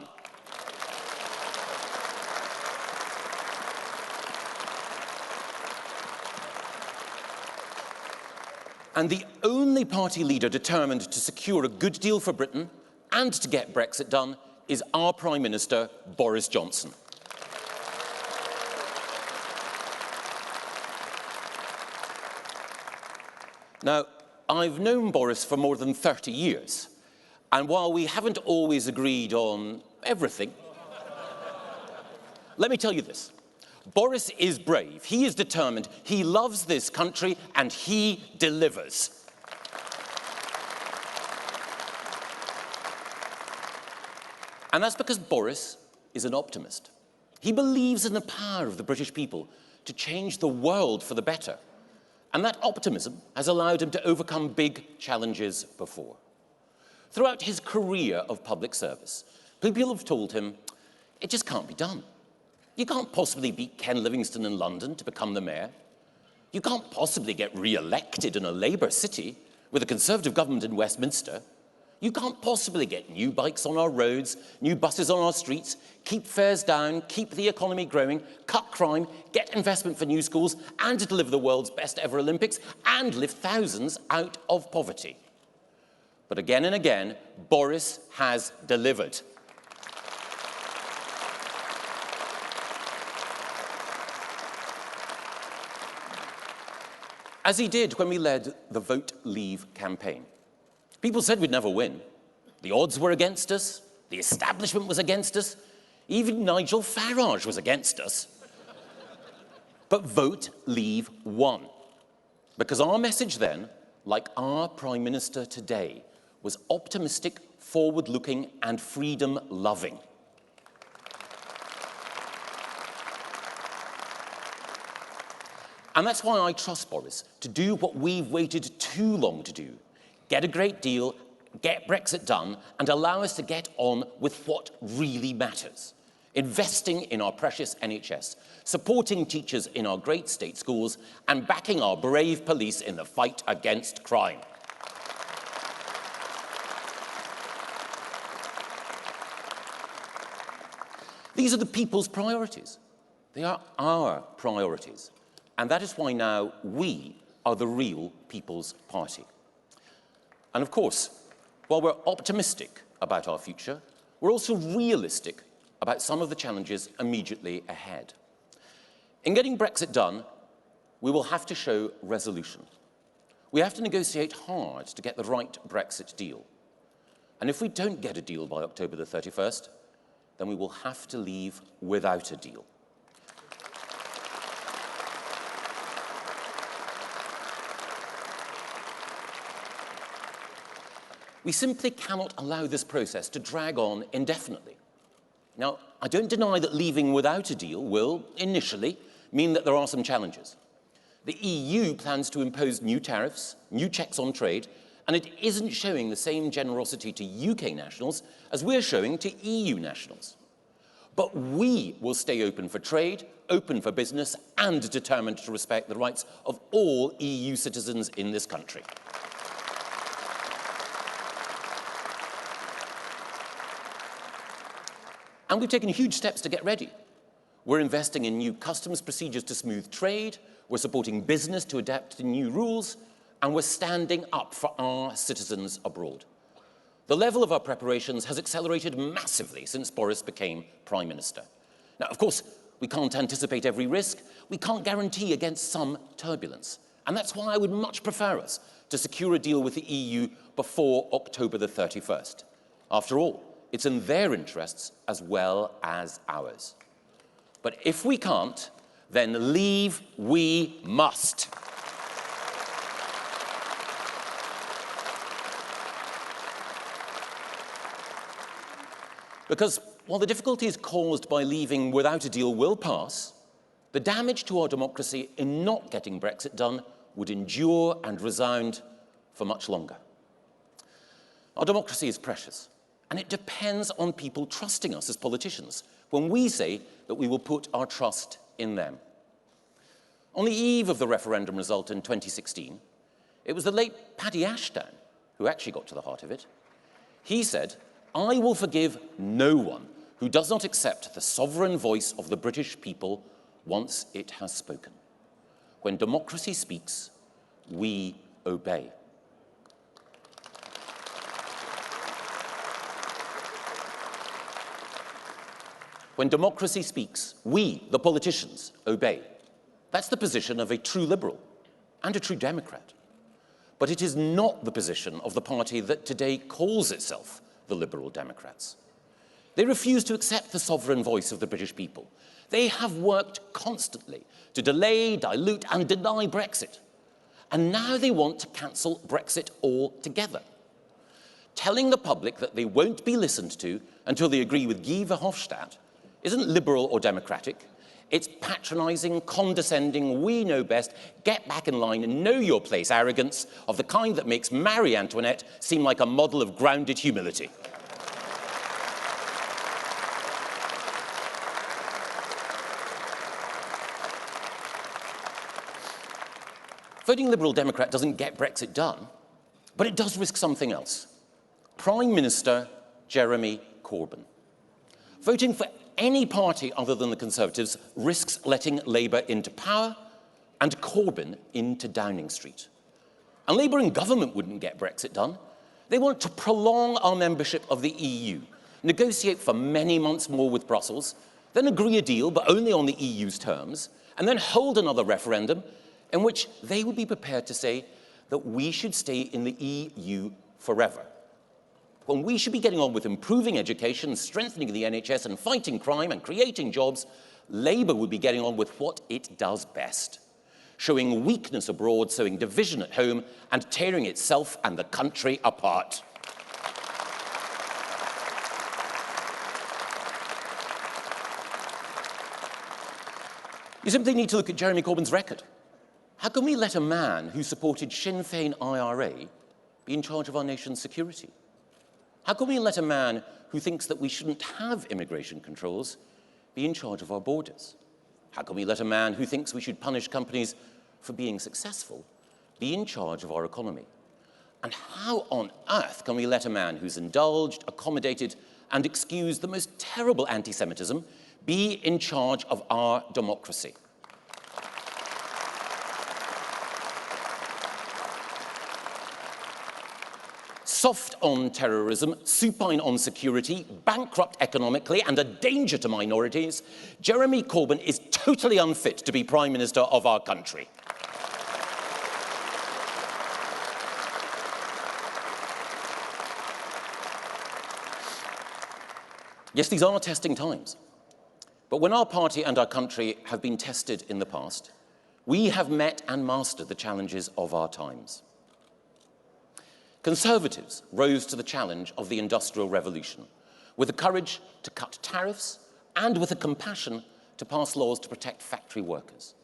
And the only party leader determined to secure a good deal for Britain and to get Brexit done is our Prime Minister, Boris Johnson. Now, I've known Boris for more than 30 years, and while we haven't always agreed on everything, let me tell you this. Boris is brave, he is determined, he loves this country, and he delivers. And that's because Boris is an optimist. He believes in the power of the British people to change the world for the better. And that optimism has allowed him to overcome big challenges before. Throughout his career of public service, people have told him, it just can't be done. You can't possibly beat Ken Livingstone in London to become the mayor. You can't possibly get re-elected in a Labour city with a Conservative government in Westminster. You can't possibly get new bikes on our roads, new buses on our streets, keep fares down, keep the economy growing, cut crime, get investment for new schools, and deliver the world's best ever Olympics, and lift thousands out of poverty. But again and again, Boris has delivered. As he did when we led the Vote Leave campaign. People said we'd never win. The odds were against us. The establishment was against us. Even Nigel Farage was against us. But Vote Leave won. Because our message then, like our Prime Minister today, was optimistic, forward-looking, and freedom-loving. And that's why I trust Boris to do what we've waited too long to do. Get a great deal, get Brexit done, and allow us to get on with what really matters. Investing in our precious NHS, supporting teachers in our great state schools, and backing our brave police in the fight against crime. These are the people's priorities. They are our priorities. And that is why now we are the real People's Party. And of course, while we're optimistic about our future, we're also realistic about some of the challenges immediately ahead. In getting Brexit done, we will have to show resolution. We have to negotiate hard to get the right Brexit deal. And if we don't get a deal by October the 31st, then we will have to leave without a deal. We simply cannot allow this process to drag on indefinitely. Now, I don't deny that leaving without a deal will, initially, mean that there are some challenges. The EU plans to impose new tariffs, new checks on trade, and it isn't showing the same generosity to UK nationals as we're showing to EU nationals. But we will stay open for trade, open for business, and determined to respect the rights of all EU citizens in this country. And we've taken huge steps to get ready. We're investing in new customs procedures to smooth trade, we're supporting business to adapt to new rules, and we're standing up for our citizens abroad. The level of our preparations has accelerated massively since Boris became Prime Minister. Now, of course, we can't anticipate every risk, we can't guarantee against some turbulence, and that's why I would much prefer us to secure a deal with the EU before October the 31st. After all, it's in their interests as well as ours. But if we can't, then leave we must. Because while the difficulties caused by leaving without a deal will pass, the damage to our democracy in not getting Brexit done would endure and resound for much longer. Our democracy is precious. And it depends on people trusting us as politicians when we say that we will put our trust in them. On the eve of the referendum result in 2016, it was the late Paddy Ashdown who actually got to the heart of it. He said, "I will forgive no one who does not accept the sovereign voice of the British people once it has spoken. When democracy speaks, we obey." When democracy speaks, we, the politicians, obey. That's the position of a true liberal and a true Democrat. But it is not the position of the party that today calls itself the Liberal Democrats. They refuse to accept the sovereign voice of the British people. They have worked constantly to delay, dilute, and deny Brexit. And now they want to cancel Brexit altogether. Telling the public that they won't be listened to until they agree with Guy Verhofstadt isn't liberal or democratic. It's patronising, condescending, we know best, get back in line and know your place arrogance of the kind that makes Marie Antoinette seem like a model of grounded humility. Voting Liberal Democrat doesn't get Brexit done, but it does risk something else. Prime Minister Jeremy Corbyn. Voting for any party other than the Conservatives risks letting Labour into power and Corbyn into Downing Street. And Labour in government wouldn't get Brexit done. They want to prolong our membership of the EU, negotiate for many months more with Brussels, then agree a deal, but only on the EU's terms, and then hold another referendum in which they would be prepared to say that we should stay in the EU forever. When we should be getting on with improving education, strengthening the NHS and fighting crime and creating jobs, Labour would be getting on with what it does best, showing weakness abroad, sowing division at home, and tearing itself and the country apart. You simply need to look at Jeremy Corbyn's record. How can we let a man who supported Sinn Féin IRA be in charge of our nation's security? How can we let a man who thinks that we shouldn't have immigration controls be in charge of our borders? How can we let a man who thinks we should punish companies for being successful be in charge of our economy? And how on earth can we let a man who's indulged, accommodated, and excused the most terrible anti-Semitism be in charge of our democracy? Soft on terrorism, supine on security, bankrupt economically, and a danger to minorities, Jeremy Corbyn is totally unfit to be Prime Minister of our country. Yes, these are testing times. But when our party and our country have been tested in the past, we have met and mastered the challenges of our times. Conservatives rose to the challenge of the Industrial Revolution with the courage to cut tariffs and with the compassion to pass laws to protect factory workers.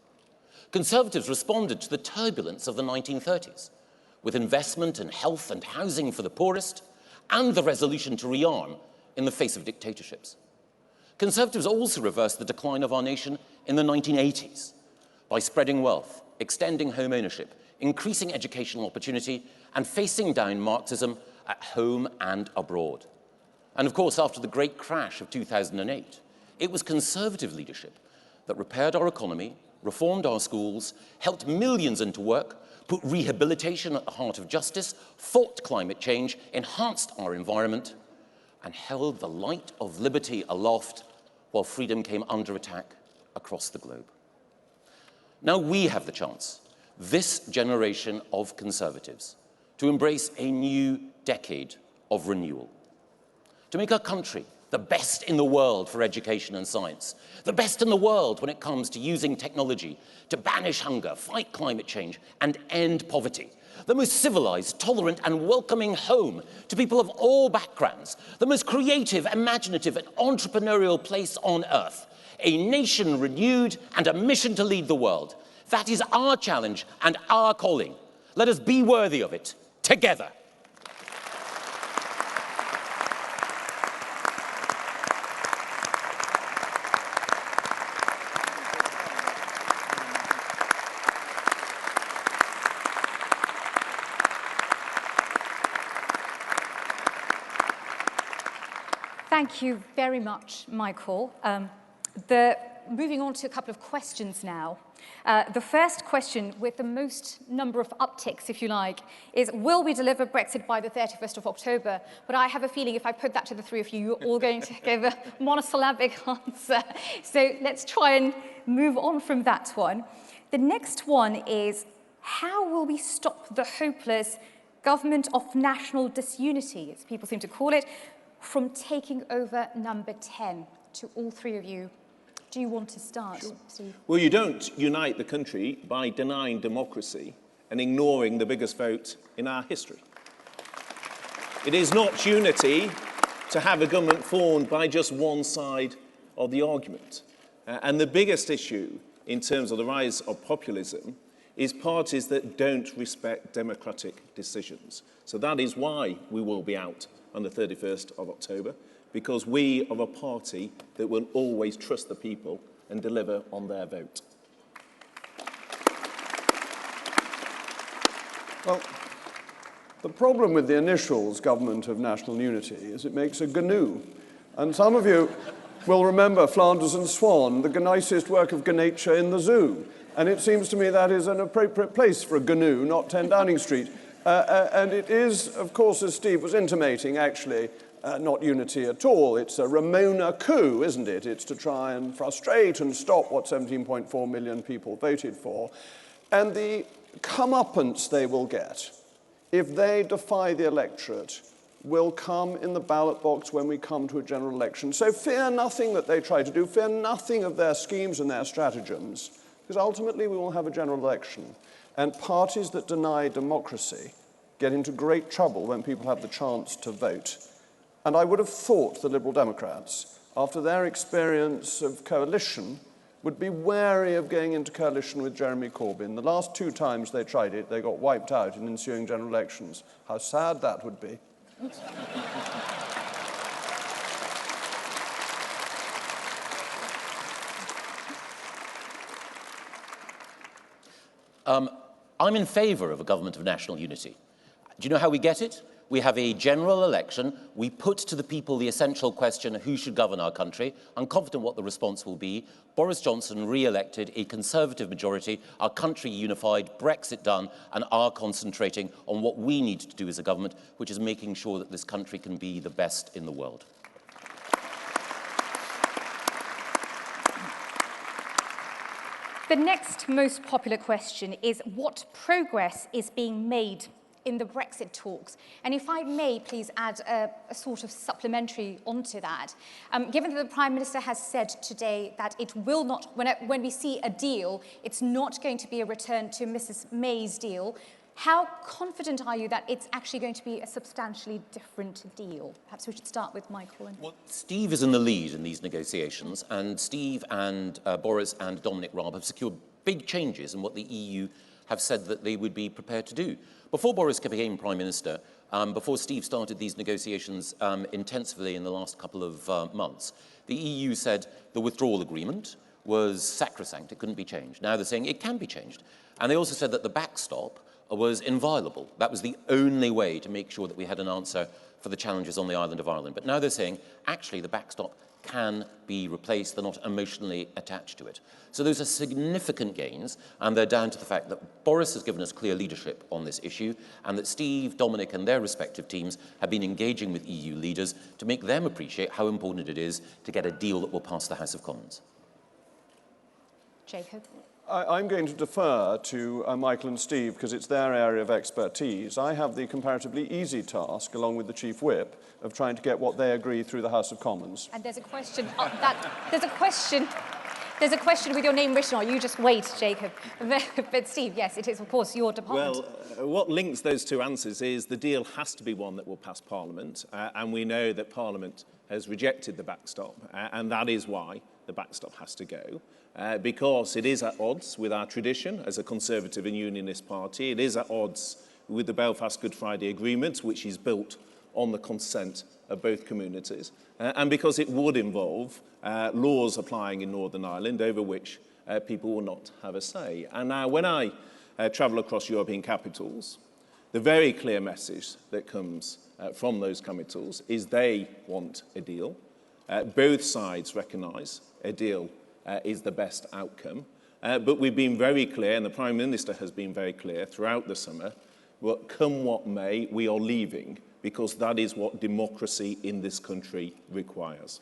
Conservatives responded to the turbulence of the 1930s with investment in health and housing for the poorest and the resolution to rearm in the face of dictatorships. Conservatives also reversed the decline of our nation in the 1980s by spreading wealth, extending home ownership, increasing educational opportunity, and facing down Marxism at home and abroad. And of course, after the great crash of 2008, it was Conservative leadership that repaired our economy, reformed our schools, helped millions into work, put rehabilitation at the heart of justice, fought climate change, enhanced our environment, and held the light of liberty aloft while freedom came under attack across the globe. Now we have the chance, this generation of Conservatives, to embrace a new decade of renewal, to make our country the best in the world for education and science, the best in the world when it comes to using technology to banish hunger, fight climate change, and end poverty, the most civilized, tolerant, and welcoming home to people of all backgrounds, the most creative, imaginative, and entrepreneurial place on earth, a nation renewed and a mission to lead the world. That is our challenge and our calling. Let us be worthy of it, together. Thank you very much, Michael. Moving on to a couple of questions now. The first question, with the most number of upticks, if you like, is will we deliver Brexit by the 31st of October? But I have a feeling if I put that to the three of you, you're all going to give a monosyllabic answer. So let's try and move on from that one. The next one is, how will we stop the hopeless government of national disunity, as people seem to call it, from taking over number 10? To all three of you. Do you want to start, Sure. Steve? Well, you don't unite the country by denying democracy and ignoring the biggest vote in our history. It is not unity to have a government formed by just one side of the argument. And the biggest issue in terms of the rise of populism is parties that don't respect democratic decisions. So that is why we will be out on the 31st of October, because we are a party that will always trust the people and deliver on their vote. Well, the problem with the initials Government of National Unity is it makes a GNU. And some of you will remember Flanders and Swan, the nicest work of nature in the zoo. And it seems to me that is an appropriate place for a GNU, not 10 Downing Street. And it is, of course, as Steve was intimating, actually, not unity at all. It's a Ramona coup, isn't it? It's to try and frustrate and stop what 17.4 million people voted for. And the comeuppance they will get, if they defy the electorate, will come in the ballot box when we come to a general election. So fear nothing that they try to do, fear nothing of their schemes and their stratagems, because ultimately we will have a general election. And parties that deny democracy get into great trouble when people have the chance to vote. And I would have thought the Liberal Democrats, after their experience of coalition, would be wary of going into coalition with Jeremy Corbyn. The last 2 times they tried it, they got wiped out in ensuing general elections. How sad that would be. I'm in favour of a government of national unity. Do you know how we get it? We have a general election. We put to the people the essential question, who should govern our country? I'm confident what the response will be. Boris Johnson re-elected, a Conservative majority, our country unified, Brexit done, and are concentrating on what we need to do as a government, which is making sure that this country can be the best in the world. The next most popular question is, what progress is being made in the Brexit talks. And if I may please add a sort of supplementary onto that, given that the Prime Minister has said today that it will not, when we see a deal, it's not going to be a return to Mrs. May's deal, how confident are you that it's actually going to be a substantially different deal? Perhaps we should start with Michael. Well, Steve is in the lead in these negotiations, and Steve and Boris and Dominic Raab have secured big changes in what the EU have said that they would be prepared to do. Before Boris became Prime Minister, before Steve started these negotiations intensively in the last couple of months, the EU said the withdrawal agreement was sacrosanct, it couldn't be changed. Now they're saying it can be changed. And they also said that the backstop was inviolable. That was the only way to make sure that we had an answer for the challenges on the island of Ireland. But now they're saying, actually, the backstop can be replaced. They're not emotionally attached to it. So those are significant gains, and they're down to the fact that Boris has given us clear leadership on this issue, and that Steve, Dominic, and their respective teams have been engaging with EU leaders to make them appreciate how important it is to get a deal that will pass the House of Commons. Jacob? I'm going to defer to Michael and Steve because it's their area of expertise. I have the comparatively easy task, along with the Chief Whip, of trying to get what they agree through the House of Commons. And there's a question, there's a question with your name written on. You just wait, Jacob. But Steve, yes, it is, of course, your department. Well, what links those two answers is the deal has to be one that will pass Parliament, and we know that Parliament has rejected the backstop, and that is why the backstop has to go. Because it is at odds with our tradition as a Conservative and Unionist party. It is at odds with the Belfast Good Friday Agreement, which is built on the consent of both communities. And because it would involve laws applying in Northern Ireland over which people will not have a say. And now when I travel across European capitals, the very clear message that comes from those capitals is they want a deal. Both sides recognise a deal is the best outcome. But we've been very clear, and the Prime Minister has been very clear throughout the summer, well, come what may, we are leaving, because that is what democracy in this country requires.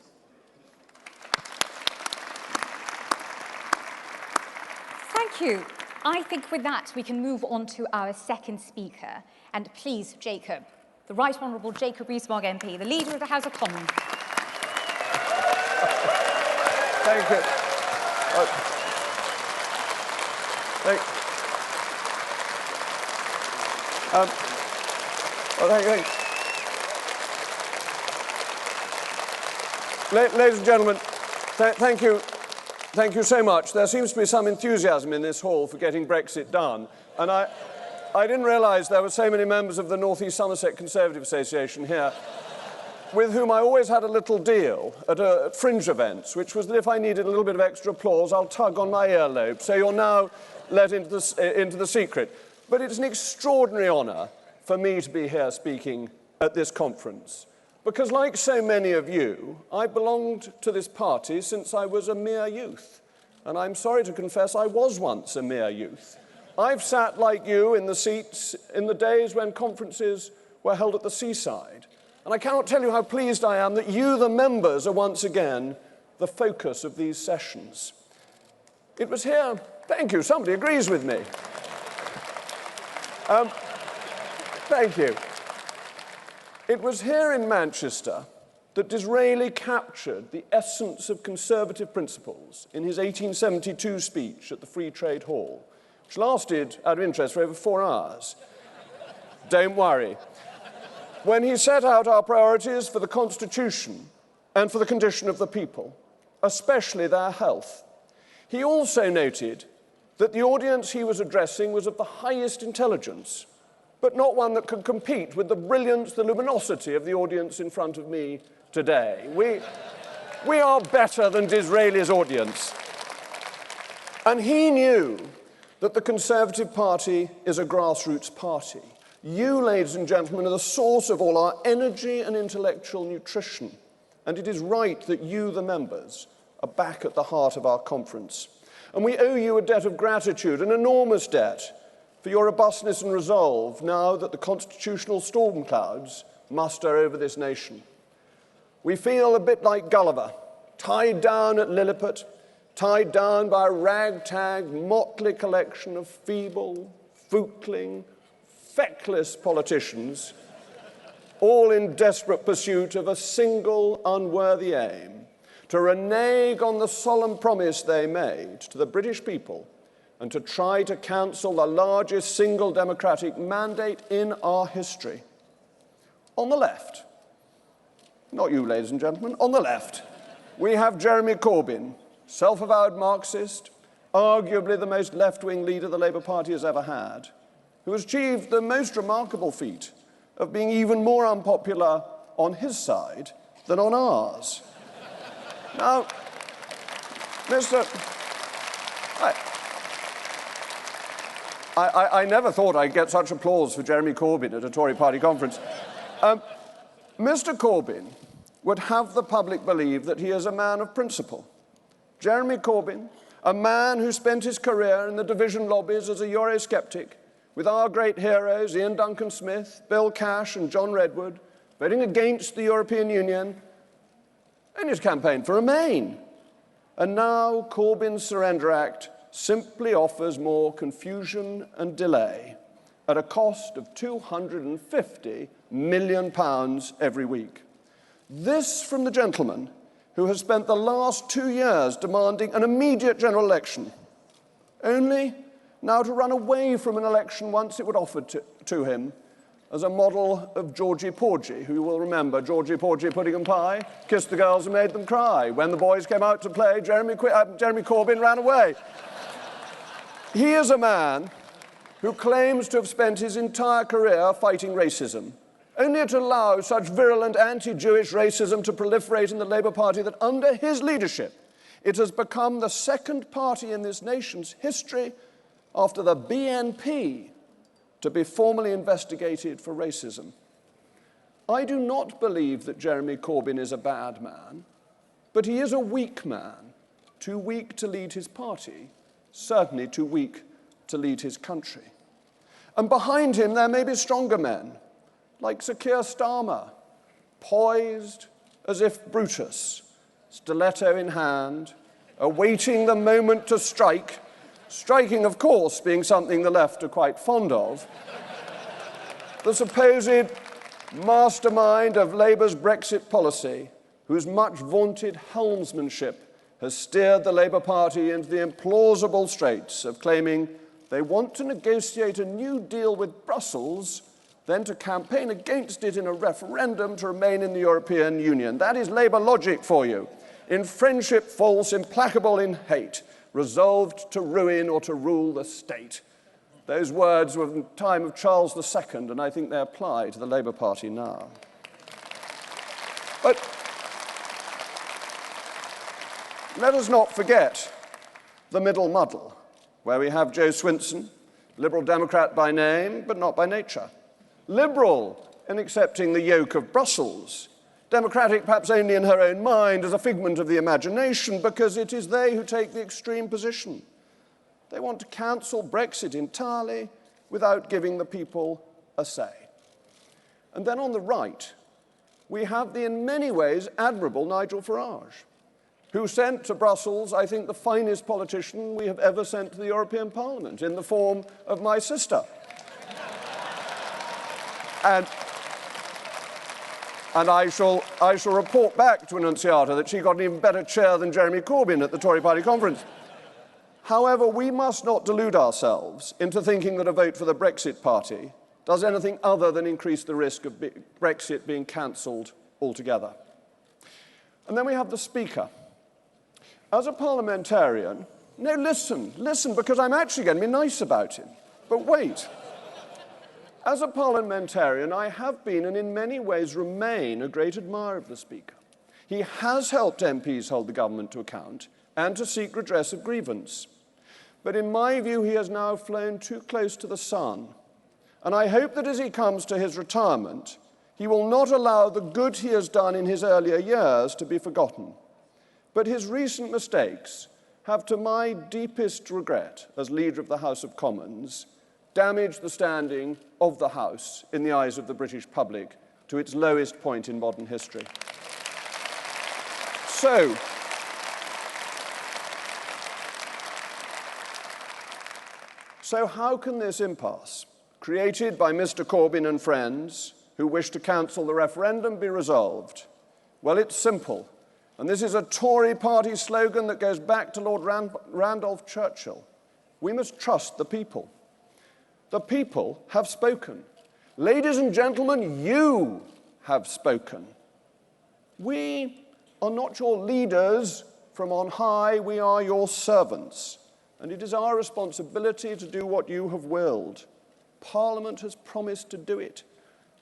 Thank you. I think with that we can move on to our second speaker. And please, Jacob, the Right Honourable Jacob Rees-Mogg MP, the Leader of the House of Commons. Thank you. Ladies and gentlemen, thank you so much. There seems to be some enthusiasm in this hall for getting Brexit done. And I didn't realise there were so many members of the North East Somerset Conservative Association here, with whom I always had a little deal at fringe events, which was that if I needed a little bit of extra applause, I'll tug on my earlobe. So you're now let into the secret. But it's an extraordinary honour for me to be here speaking at this conference. Because like so many of you, I belonged to this party since I was a mere youth. And I'm sorry to confess I was once a mere youth. I've sat like you in the seats in the days when conferences were held at the seaside. And I cannot tell you how pleased I am that you, the members, are once again the focus of these sessions. It was here, thank you, somebody agrees with me. Thank you. It was here in Manchester that Disraeli captured the essence of Conservative principles in his 1872 speech at the Free Trade Hall, which lasted, out of interest, for over 4 hours. Don't worry. When he set out our priorities for the Constitution and for the condition of the people, especially their health, he also noted that the audience he was addressing was of the highest intelligence, but not one that could compete with the brilliance, the luminosity of the audience in front of me today. We are better than Disraeli's audience. And he knew that the Conservative Party is a grassroots party. You, ladies and gentlemen, are the source of all our energy and intellectual nutrition. And it is right that you, the members, are back at the heart of our conference. And we owe you a debt of gratitude, an enormous debt, for your robustness and resolve now that the constitutional storm clouds muster over this nation. We feel a bit like Gulliver, tied down at Lilliput, tied down by a ragtag, motley collection of feeble, footling, feckless politicians, all in desperate pursuit of a single unworthy aim, to renege on the solemn promise they made to the British people and to try to cancel the largest single democratic mandate in our history. On the left, not you, ladies and gentlemen, on the left, we have Jeremy Corbyn, self-avowed Marxist, arguably the most left-wing leader the Labour Party has ever had, who has achieved the most remarkable feat of being even more unpopular on his side than on ours. Now, I never thought I'd get such applause for Jeremy Corbyn at a Tory party conference. Mr. Corbyn would have the public believe that he is a man of principle. Jeremy Corbyn, a man who spent his career in the division lobbies as a Eurosceptic, with our great heroes Ian Duncan Smith, Bill Cash and John Redwood, voting against the European Union in his campaign for Remain. And now Corbyn's Surrender Act simply offers more confusion and delay at a cost of £250 million every week. This from the gentleman who has spent the last 2 years demanding an immediate general election, only now to run away from an election once it was offered to him as a model of Georgie Porgy, who you will remember, Georgie Porgy, Pudding and Pie, kissed the girls and made them cry. When the boys came out to play, Jeremy Corbyn ran away. He is a man who claims to have spent his entire career fighting racism, only to allow such virulent anti-Jewish racism to proliferate in the Labour Party that under his leadership, it has become the second party in this nation's history after the BNP to be formally investigated for racism. I do not believe that Jeremy Corbyn is a bad man, but he is a weak man, too weak to lead his party, certainly too weak to lead his country. And behind him there may be stronger men, like Sir Keir Starmer, poised as if Brutus, stiletto in hand, awaiting the moment to strike, striking, of course, being something the left are quite fond of, the supposed mastermind of Labour's Brexit policy, whose much vaunted helmsmanship has steered the Labour Party into the implausible straits of claiming they want to negotiate a new deal with Brussels, then to campaign against it in a referendum to remain in the European Union. That is Labour logic for you. In friendship false, implacable in hate, resolved to ruin or to rule the state. Those words were from the time of Charles II, and I think they apply to the Labour Party now. But let us not forget the middle muddle, where we have Joe Swinson, Liberal Democrat by name, but not by nature. Liberal in accepting the yoke of Brussels, democratic perhaps only in her own mind as a figment of the imagination, because it is they who take the extreme position. They want to cancel Brexit entirely without giving the people a say. And then on the right, we have the in many ways admirable Nigel Farage, who sent to Brussels, I think, the finest politician we have ever sent to the European Parliament, in the form of my sister. And I shall report back to Annunziata that she got an even better chair than Jeremy Corbyn at the Tory party conference. However, we must not delude ourselves into thinking that a vote for the Brexit party does anything other than increase the risk of Brexit being cancelled altogether. And then we have the Speaker. As a parliamentarian, no, listen, because I'm actually going to be nice about him. But wait. As a parliamentarian, I have been and in many ways remain a great admirer of the Speaker. He has helped MPs hold the government to account and to seek redress of grievance. But in my view, he has now flown too close to the sun. And I hope that as he comes to his retirement, he will not allow the good he has done in his earlier years to be forgotten. But his recent mistakes have, to my deepest regret as leader of the House of Commons, damaged the standing of the House in the eyes of the British public to its lowest point in modern history. So how can this impasse created by Mr. Corbyn and friends who wish to cancel the referendum be resolved? Well, it's simple. And this is a Tory party slogan that goes back to Lord Randolph Churchill. We must trust the people. The people have spoken. Ladies and gentlemen, you have spoken. We are not your leaders from on high, we are your servants. And it is our responsibility to do what you have willed. Parliament has promised to do it.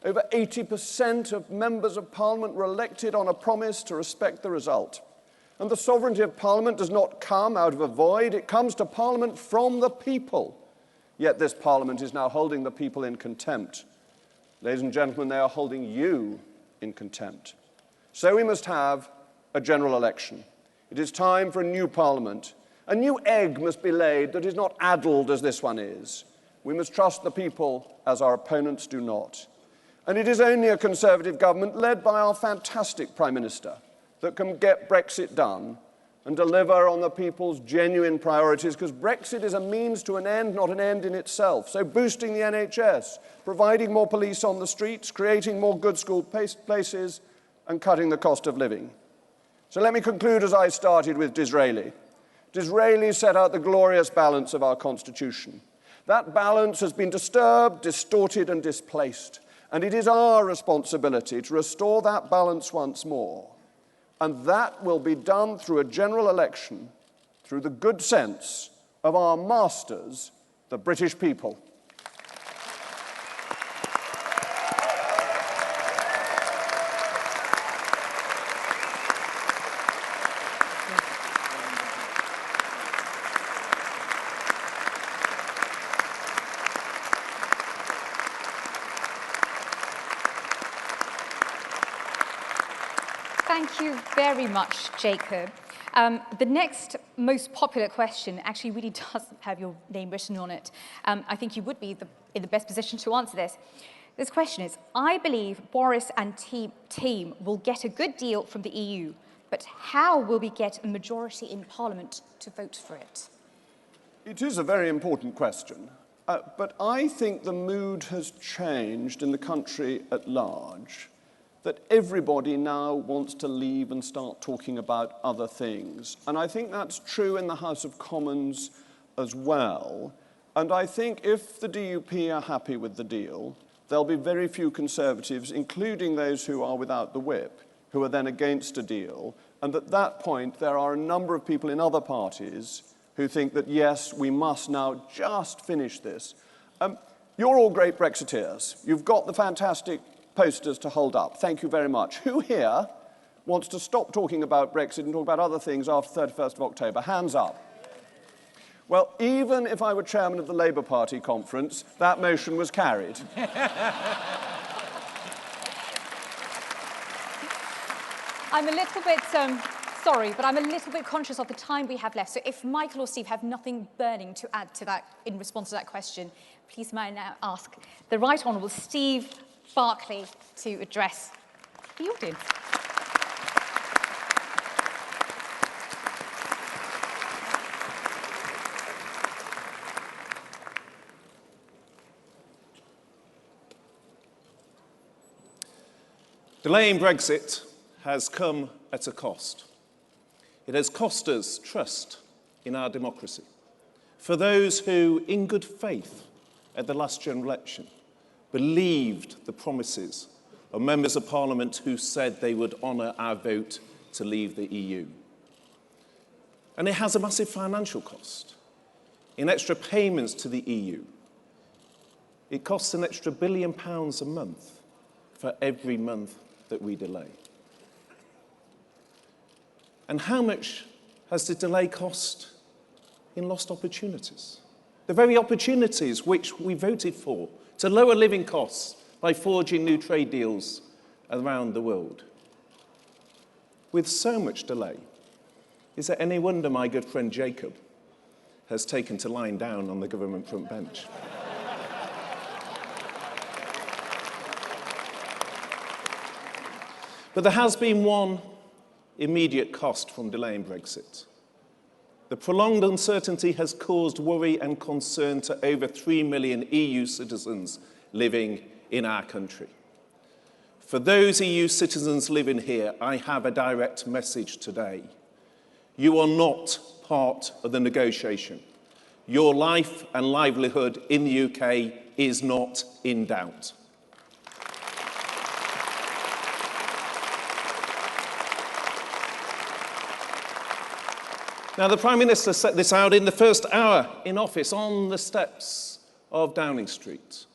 Over 80% of members of Parliament were elected on a promise to respect the result. And the sovereignty of Parliament does not come out of a void, it comes to Parliament from the people. Yet this Parliament is now holding the people in contempt. Ladies and gentlemen, they are holding you in contempt. So we must have a general election. It is time for a new Parliament. A new egg must be laid that is not addled as this one is. We must trust the people as our opponents do not. And it is only a Conservative government led by our fantastic Prime Minister that can get Brexit done and deliver on the people's genuine priorities, because Brexit is a means to an end, not an end in itself. So boosting the NHS, providing more police on the streets, creating more good school places, and cutting the cost of living. So let me conclude as I started with Disraeli. Disraeli set out the glorious balance of our Constitution. That balance has been disturbed, distorted, and displaced. And it is our responsibility to restore that balance once more. And that will be done through a general election, through the good sense of our masters, the British people. Thank you very much, Jacob. The next most popular question actually really doesn't have your name written on it. I think you would be in the best position to answer this. This question is, I believe Boris and team will get a good deal from the EU, but how will we get a majority in Parliament to vote for it? It is a very important question, but I think the mood has changed in the country at large, that everybody now wants to leave and start talking about other things. And I think that's true in the House of Commons as well. And I think if the DUP are happy with the deal, there'll be very few Conservatives, including those who are without the whip, who are then against a deal. And at that point, there are a number of people in other parties who think that, yes, we must now just finish this. You're all great Brexiteers. You've got the fantastic posters to hold up. Thank you very much. Who here wants to stop talking about Brexit and talk about other things after 31st of October? Hands up. Well, even if I were chairman of the Labour Party conference, that motion was carried. I'm a little bit, sorry, but I'm a little bit conscious of the time we have left. So if Michael or Steve have nothing burning to add to that in response to that question, please may I now ask the Right Honourable Steve Barclay to address the audience. Delaying Brexit has come at a cost. It has cost us trust in our democracy. For those who, in good faith, at the last general election, believed the promises of members of Parliament who said they would honour our vote to leave the EU. And it has a massive financial cost. In extra payments to the EU, it costs an extra £1 billion a month for every month that we delay. And how much has the delay cost in lost opportunities? The very opportunities which we voted for to lower living costs by forging new trade deals around the world. With so much delay, is it any wonder my good friend Jacob has taken to lying down on the government front bench? But there has been one immediate cost from delaying Brexit. The prolonged uncertainty has caused worry and concern to over 3 million EU citizens living in our country. For those EU citizens living here, I have a direct message today. You are not part of the negotiation. Your life and livelihood in the UK is not in doubt. Now, the Prime Minister set this out in the first hour in office on the steps of Downing Street.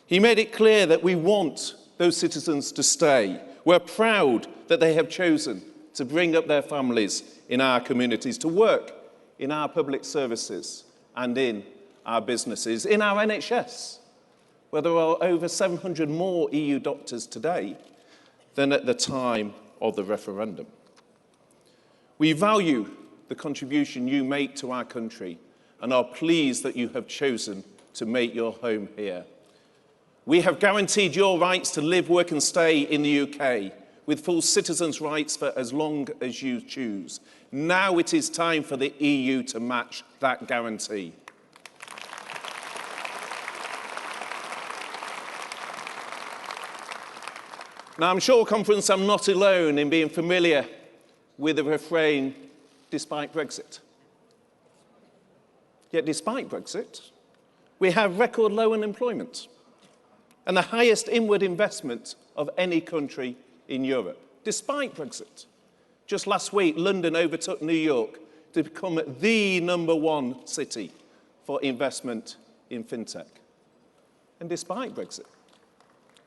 He made it clear that we want those citizens to stay. We're proud that they have chosen to bring up their families in our communities, to work in our public services and in our businesses, in our NHS, where there are over 700 more EU doctors today than at the time of the referendum. We value the contribution you make to our country and are pleased that you have chosen to make your home here. We have guaranteed your rights to live, work and stay in the UK with full citizens' rights for as long as you choose. Now it is time for the EU to match that guarantee. Now, I'm sure, conference, I'm not alone in being familiar with the refrain, despite Brexit. Yet despite Brexit, we have record low unemployment and the highest inward investment of any country in Europe, despite Brexit. Just last week, London overtook New York to become the #1 city for investment in fintech. And despite Brexit,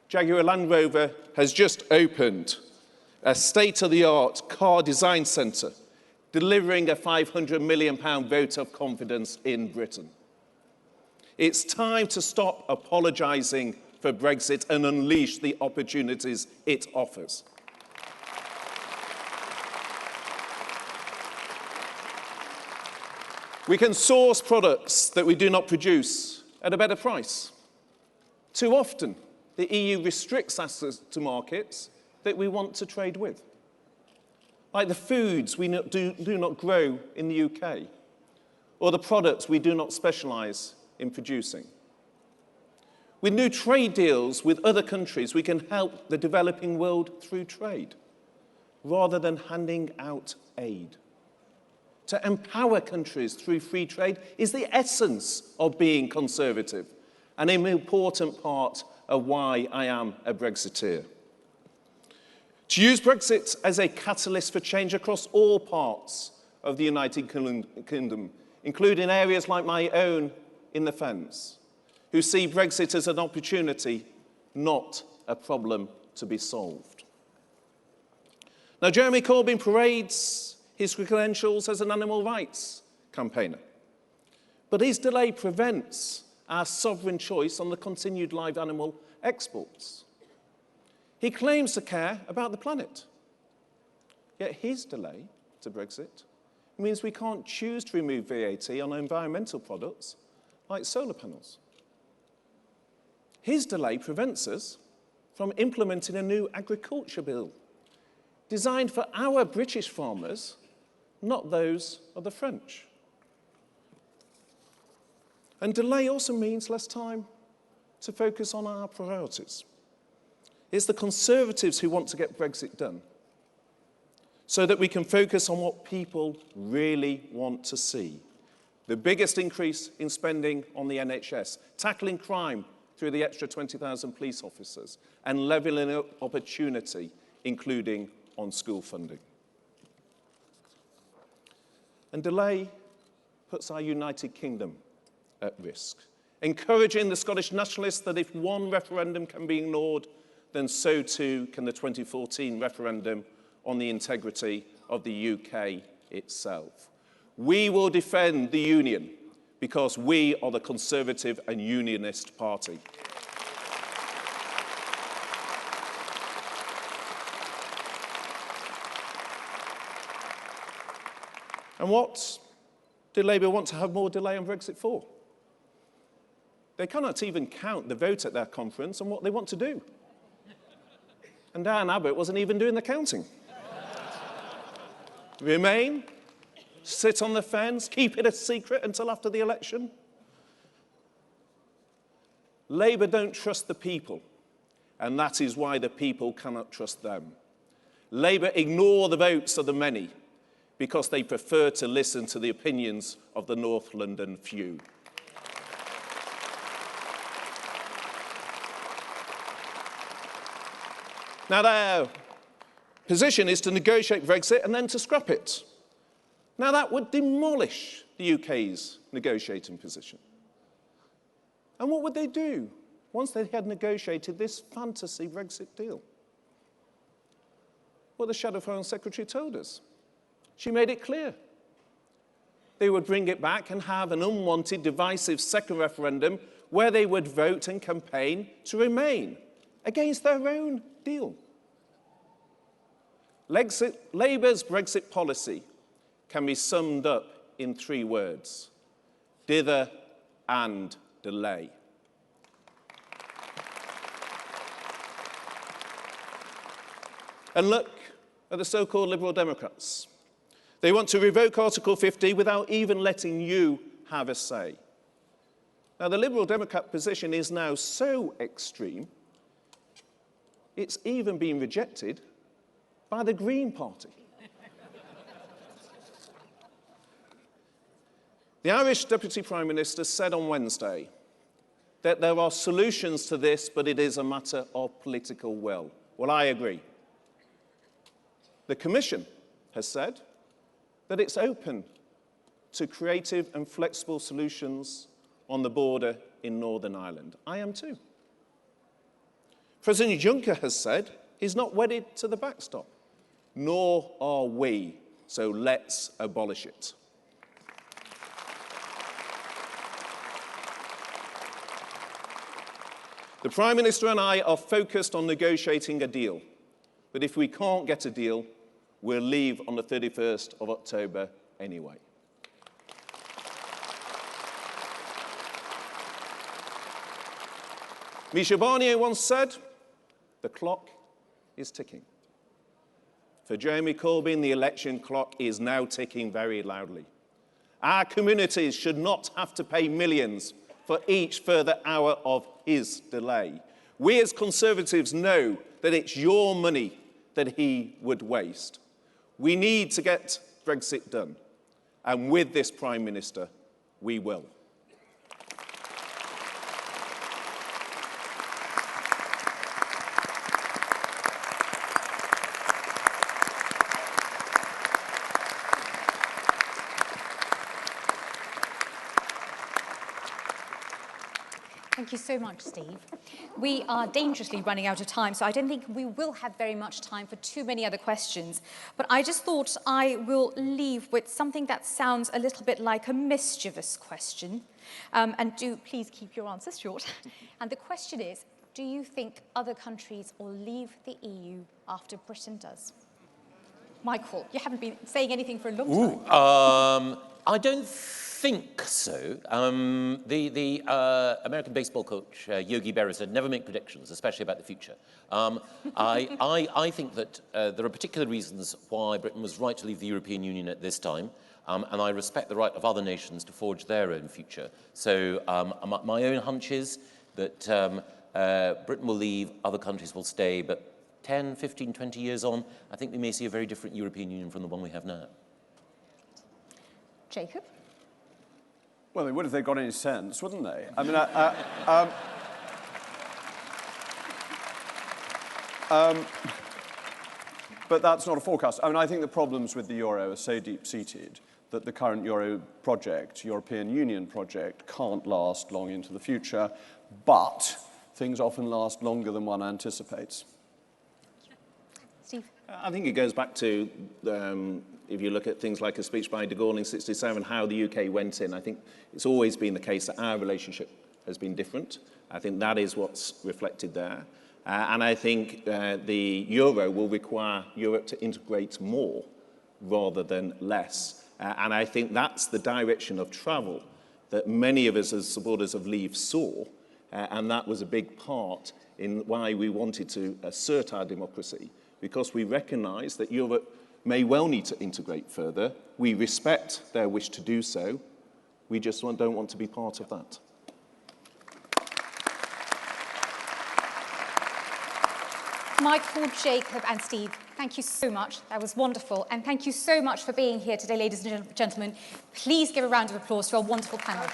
Jaguar Land Rover has just opened a state-of-the-art car design centre, delivering a £500 million vote of confidence in Britain. It's time to stop apologising for Brexit and unleash the opportunities it offers. We can source products that we do not produce at a better price. Too often, the EU restricts access to markets that we want to trade with, like the foods we do not grow in the UK, or the products we do not specialise in producing. With new trade deals with other countries, we can help the developing world through trade, rather than handing out aid. To empower countries through free trade is the essence of being conservative, and an important part of why I am a Brexiteer. To use Brexit as a catalyst for change across all parts of the United Kingdom, including areas like my own in the Fens, who see Brexit as an opportunity, not a problem to be solved. Now, Jeremy Corbyn parades his credentials as an animal rights campaigner, but his delay prevents our sovereign choice on the continued live animal exports. He claims to care about the planet, yet his delay to Brexit means we can't choose to remove VAT on environmental products like solar panels. His delay prevents us from implementing a new agriculture bill designed for our British farmers, not those of the French. And delay also means less time to focus on our priorities. It's the Conservatives who want to get Brexit done so that we can focus on what people really want to see. The biggest increase in spending on the NHS, tackling crime through the extra 20,000 police officers, and levelling up opportunity, including on school funding. And delay puts our United Kingdom at risk, encouraging the Scottish nationalists that if one referendum can be ignored, then so too can the 2014 referendum on the integrity of the UK itself. We will defend the Union because we are the Conservative and Unionist Party. And what do Labour want to have more delay on Brexit for? They cannot even count the vote at their conference on what they want to do. And Diane Abbott wasn't even doing the counting. Remain Sit on the fence? Keep it a secret until after the election? Labour don't trust the people, and that is why the people cannot trust them. Labour ignore the votes of the many because they prefer to listen to the opinions of the North London few. Now, their position is to negotiate Brexit and then to scrap it. Now, that would demolish the UK's negotiating position. And what would they do once they had negotiated this fantasy Brexit deal? Well, the Shadow Foreign Secretary told us. She made it clear. They would bring it back and have an unwanted, divisive second referendum where they would vote and campaign to remain against their own deal. Labour's Brexit policy can be summed up in 3 words: dither and delay. And look at the so-called Liberal Democrats. They want to revoke Article 50 without even letting you have a say. Now, the Liberal Democrat position is now so extreme, it's even been rejected by the Green Party. The Irish Deputy Prime Minister said on Wednesday that there are solutions to this, but it is a matter of political will. Well, I agree. The Commission has said that it's open to creative and flexible solutions on the border in Northern Ireland. I am too. President Juncker has said he's not wedded to the backstop, nor are we, so let's abolish it. The Prime Minister and I are focused on negotiating a deal, but if we can't get a deal, we'll leave on the 31st of October anyway. Michel Barnier once said, the clock is ticking. For Jeremy Corbyn, the election clock is now ticking very loudly. Our communities should not have to pay millions for each further hour of his delay. We as Conservatives know that it's your money that he would waste. We need to get Brexit done, and with this Prime Minister, we will. Thank you so much, Steve. We are dangerously running out of time, so I don't think we will have very much time for too many other questions. But I just thought I will leave with something that sounds a little bit like a mischievous question. And do please keep your answers short. And the question is, do you think other countries will leave the EU after Britain does? Michael, you haven't been saying anything for a long time. I don't think so. The American baseball coach, Yogi Berra, said never make predictions, especially about the future. I think that there are particular reasons why Britain was right to leave the European Union at this time, and I respect the right of other nations to forge their own future. So my own hunch is that Britain will leave, other countries will stay, but 10, 15, 20 years on, I think we may see a very different European Union from the one we have now. Jacob? Well, they would if they got any sense, wouldn't they? I mean, but that's not a forecast. I mean, I think the problems with the euro are so deep-seated that the current euro project, European Union project, can't last long into the future, but things often last longer than one anticipates. Steve? I think it goes back to, if you look at things like a speech by de Gaulle in '67, how the UK went in. I think it's always been the case that our relationship has been different. I think that is what's reflected there. And I think the euro will require Europe to integrate more rather than less. And I think that's the direction of travel that many of us as supporters of Leave saw. And that was a big part in why we wanted to assert our democracy, because we recognise that Europe may well need to integrate further. We respect their wish to do so. We just don't want to be part of that. Michael, Jacob and Steve, thank you so much. That was wonderful. And thank you so much for being here today, ladies and gentlemen. Please give a round of applause to our wonderful panel.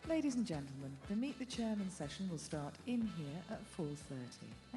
Ladies and gentlemen, the Meet the Chairman session will start in here at 4:30.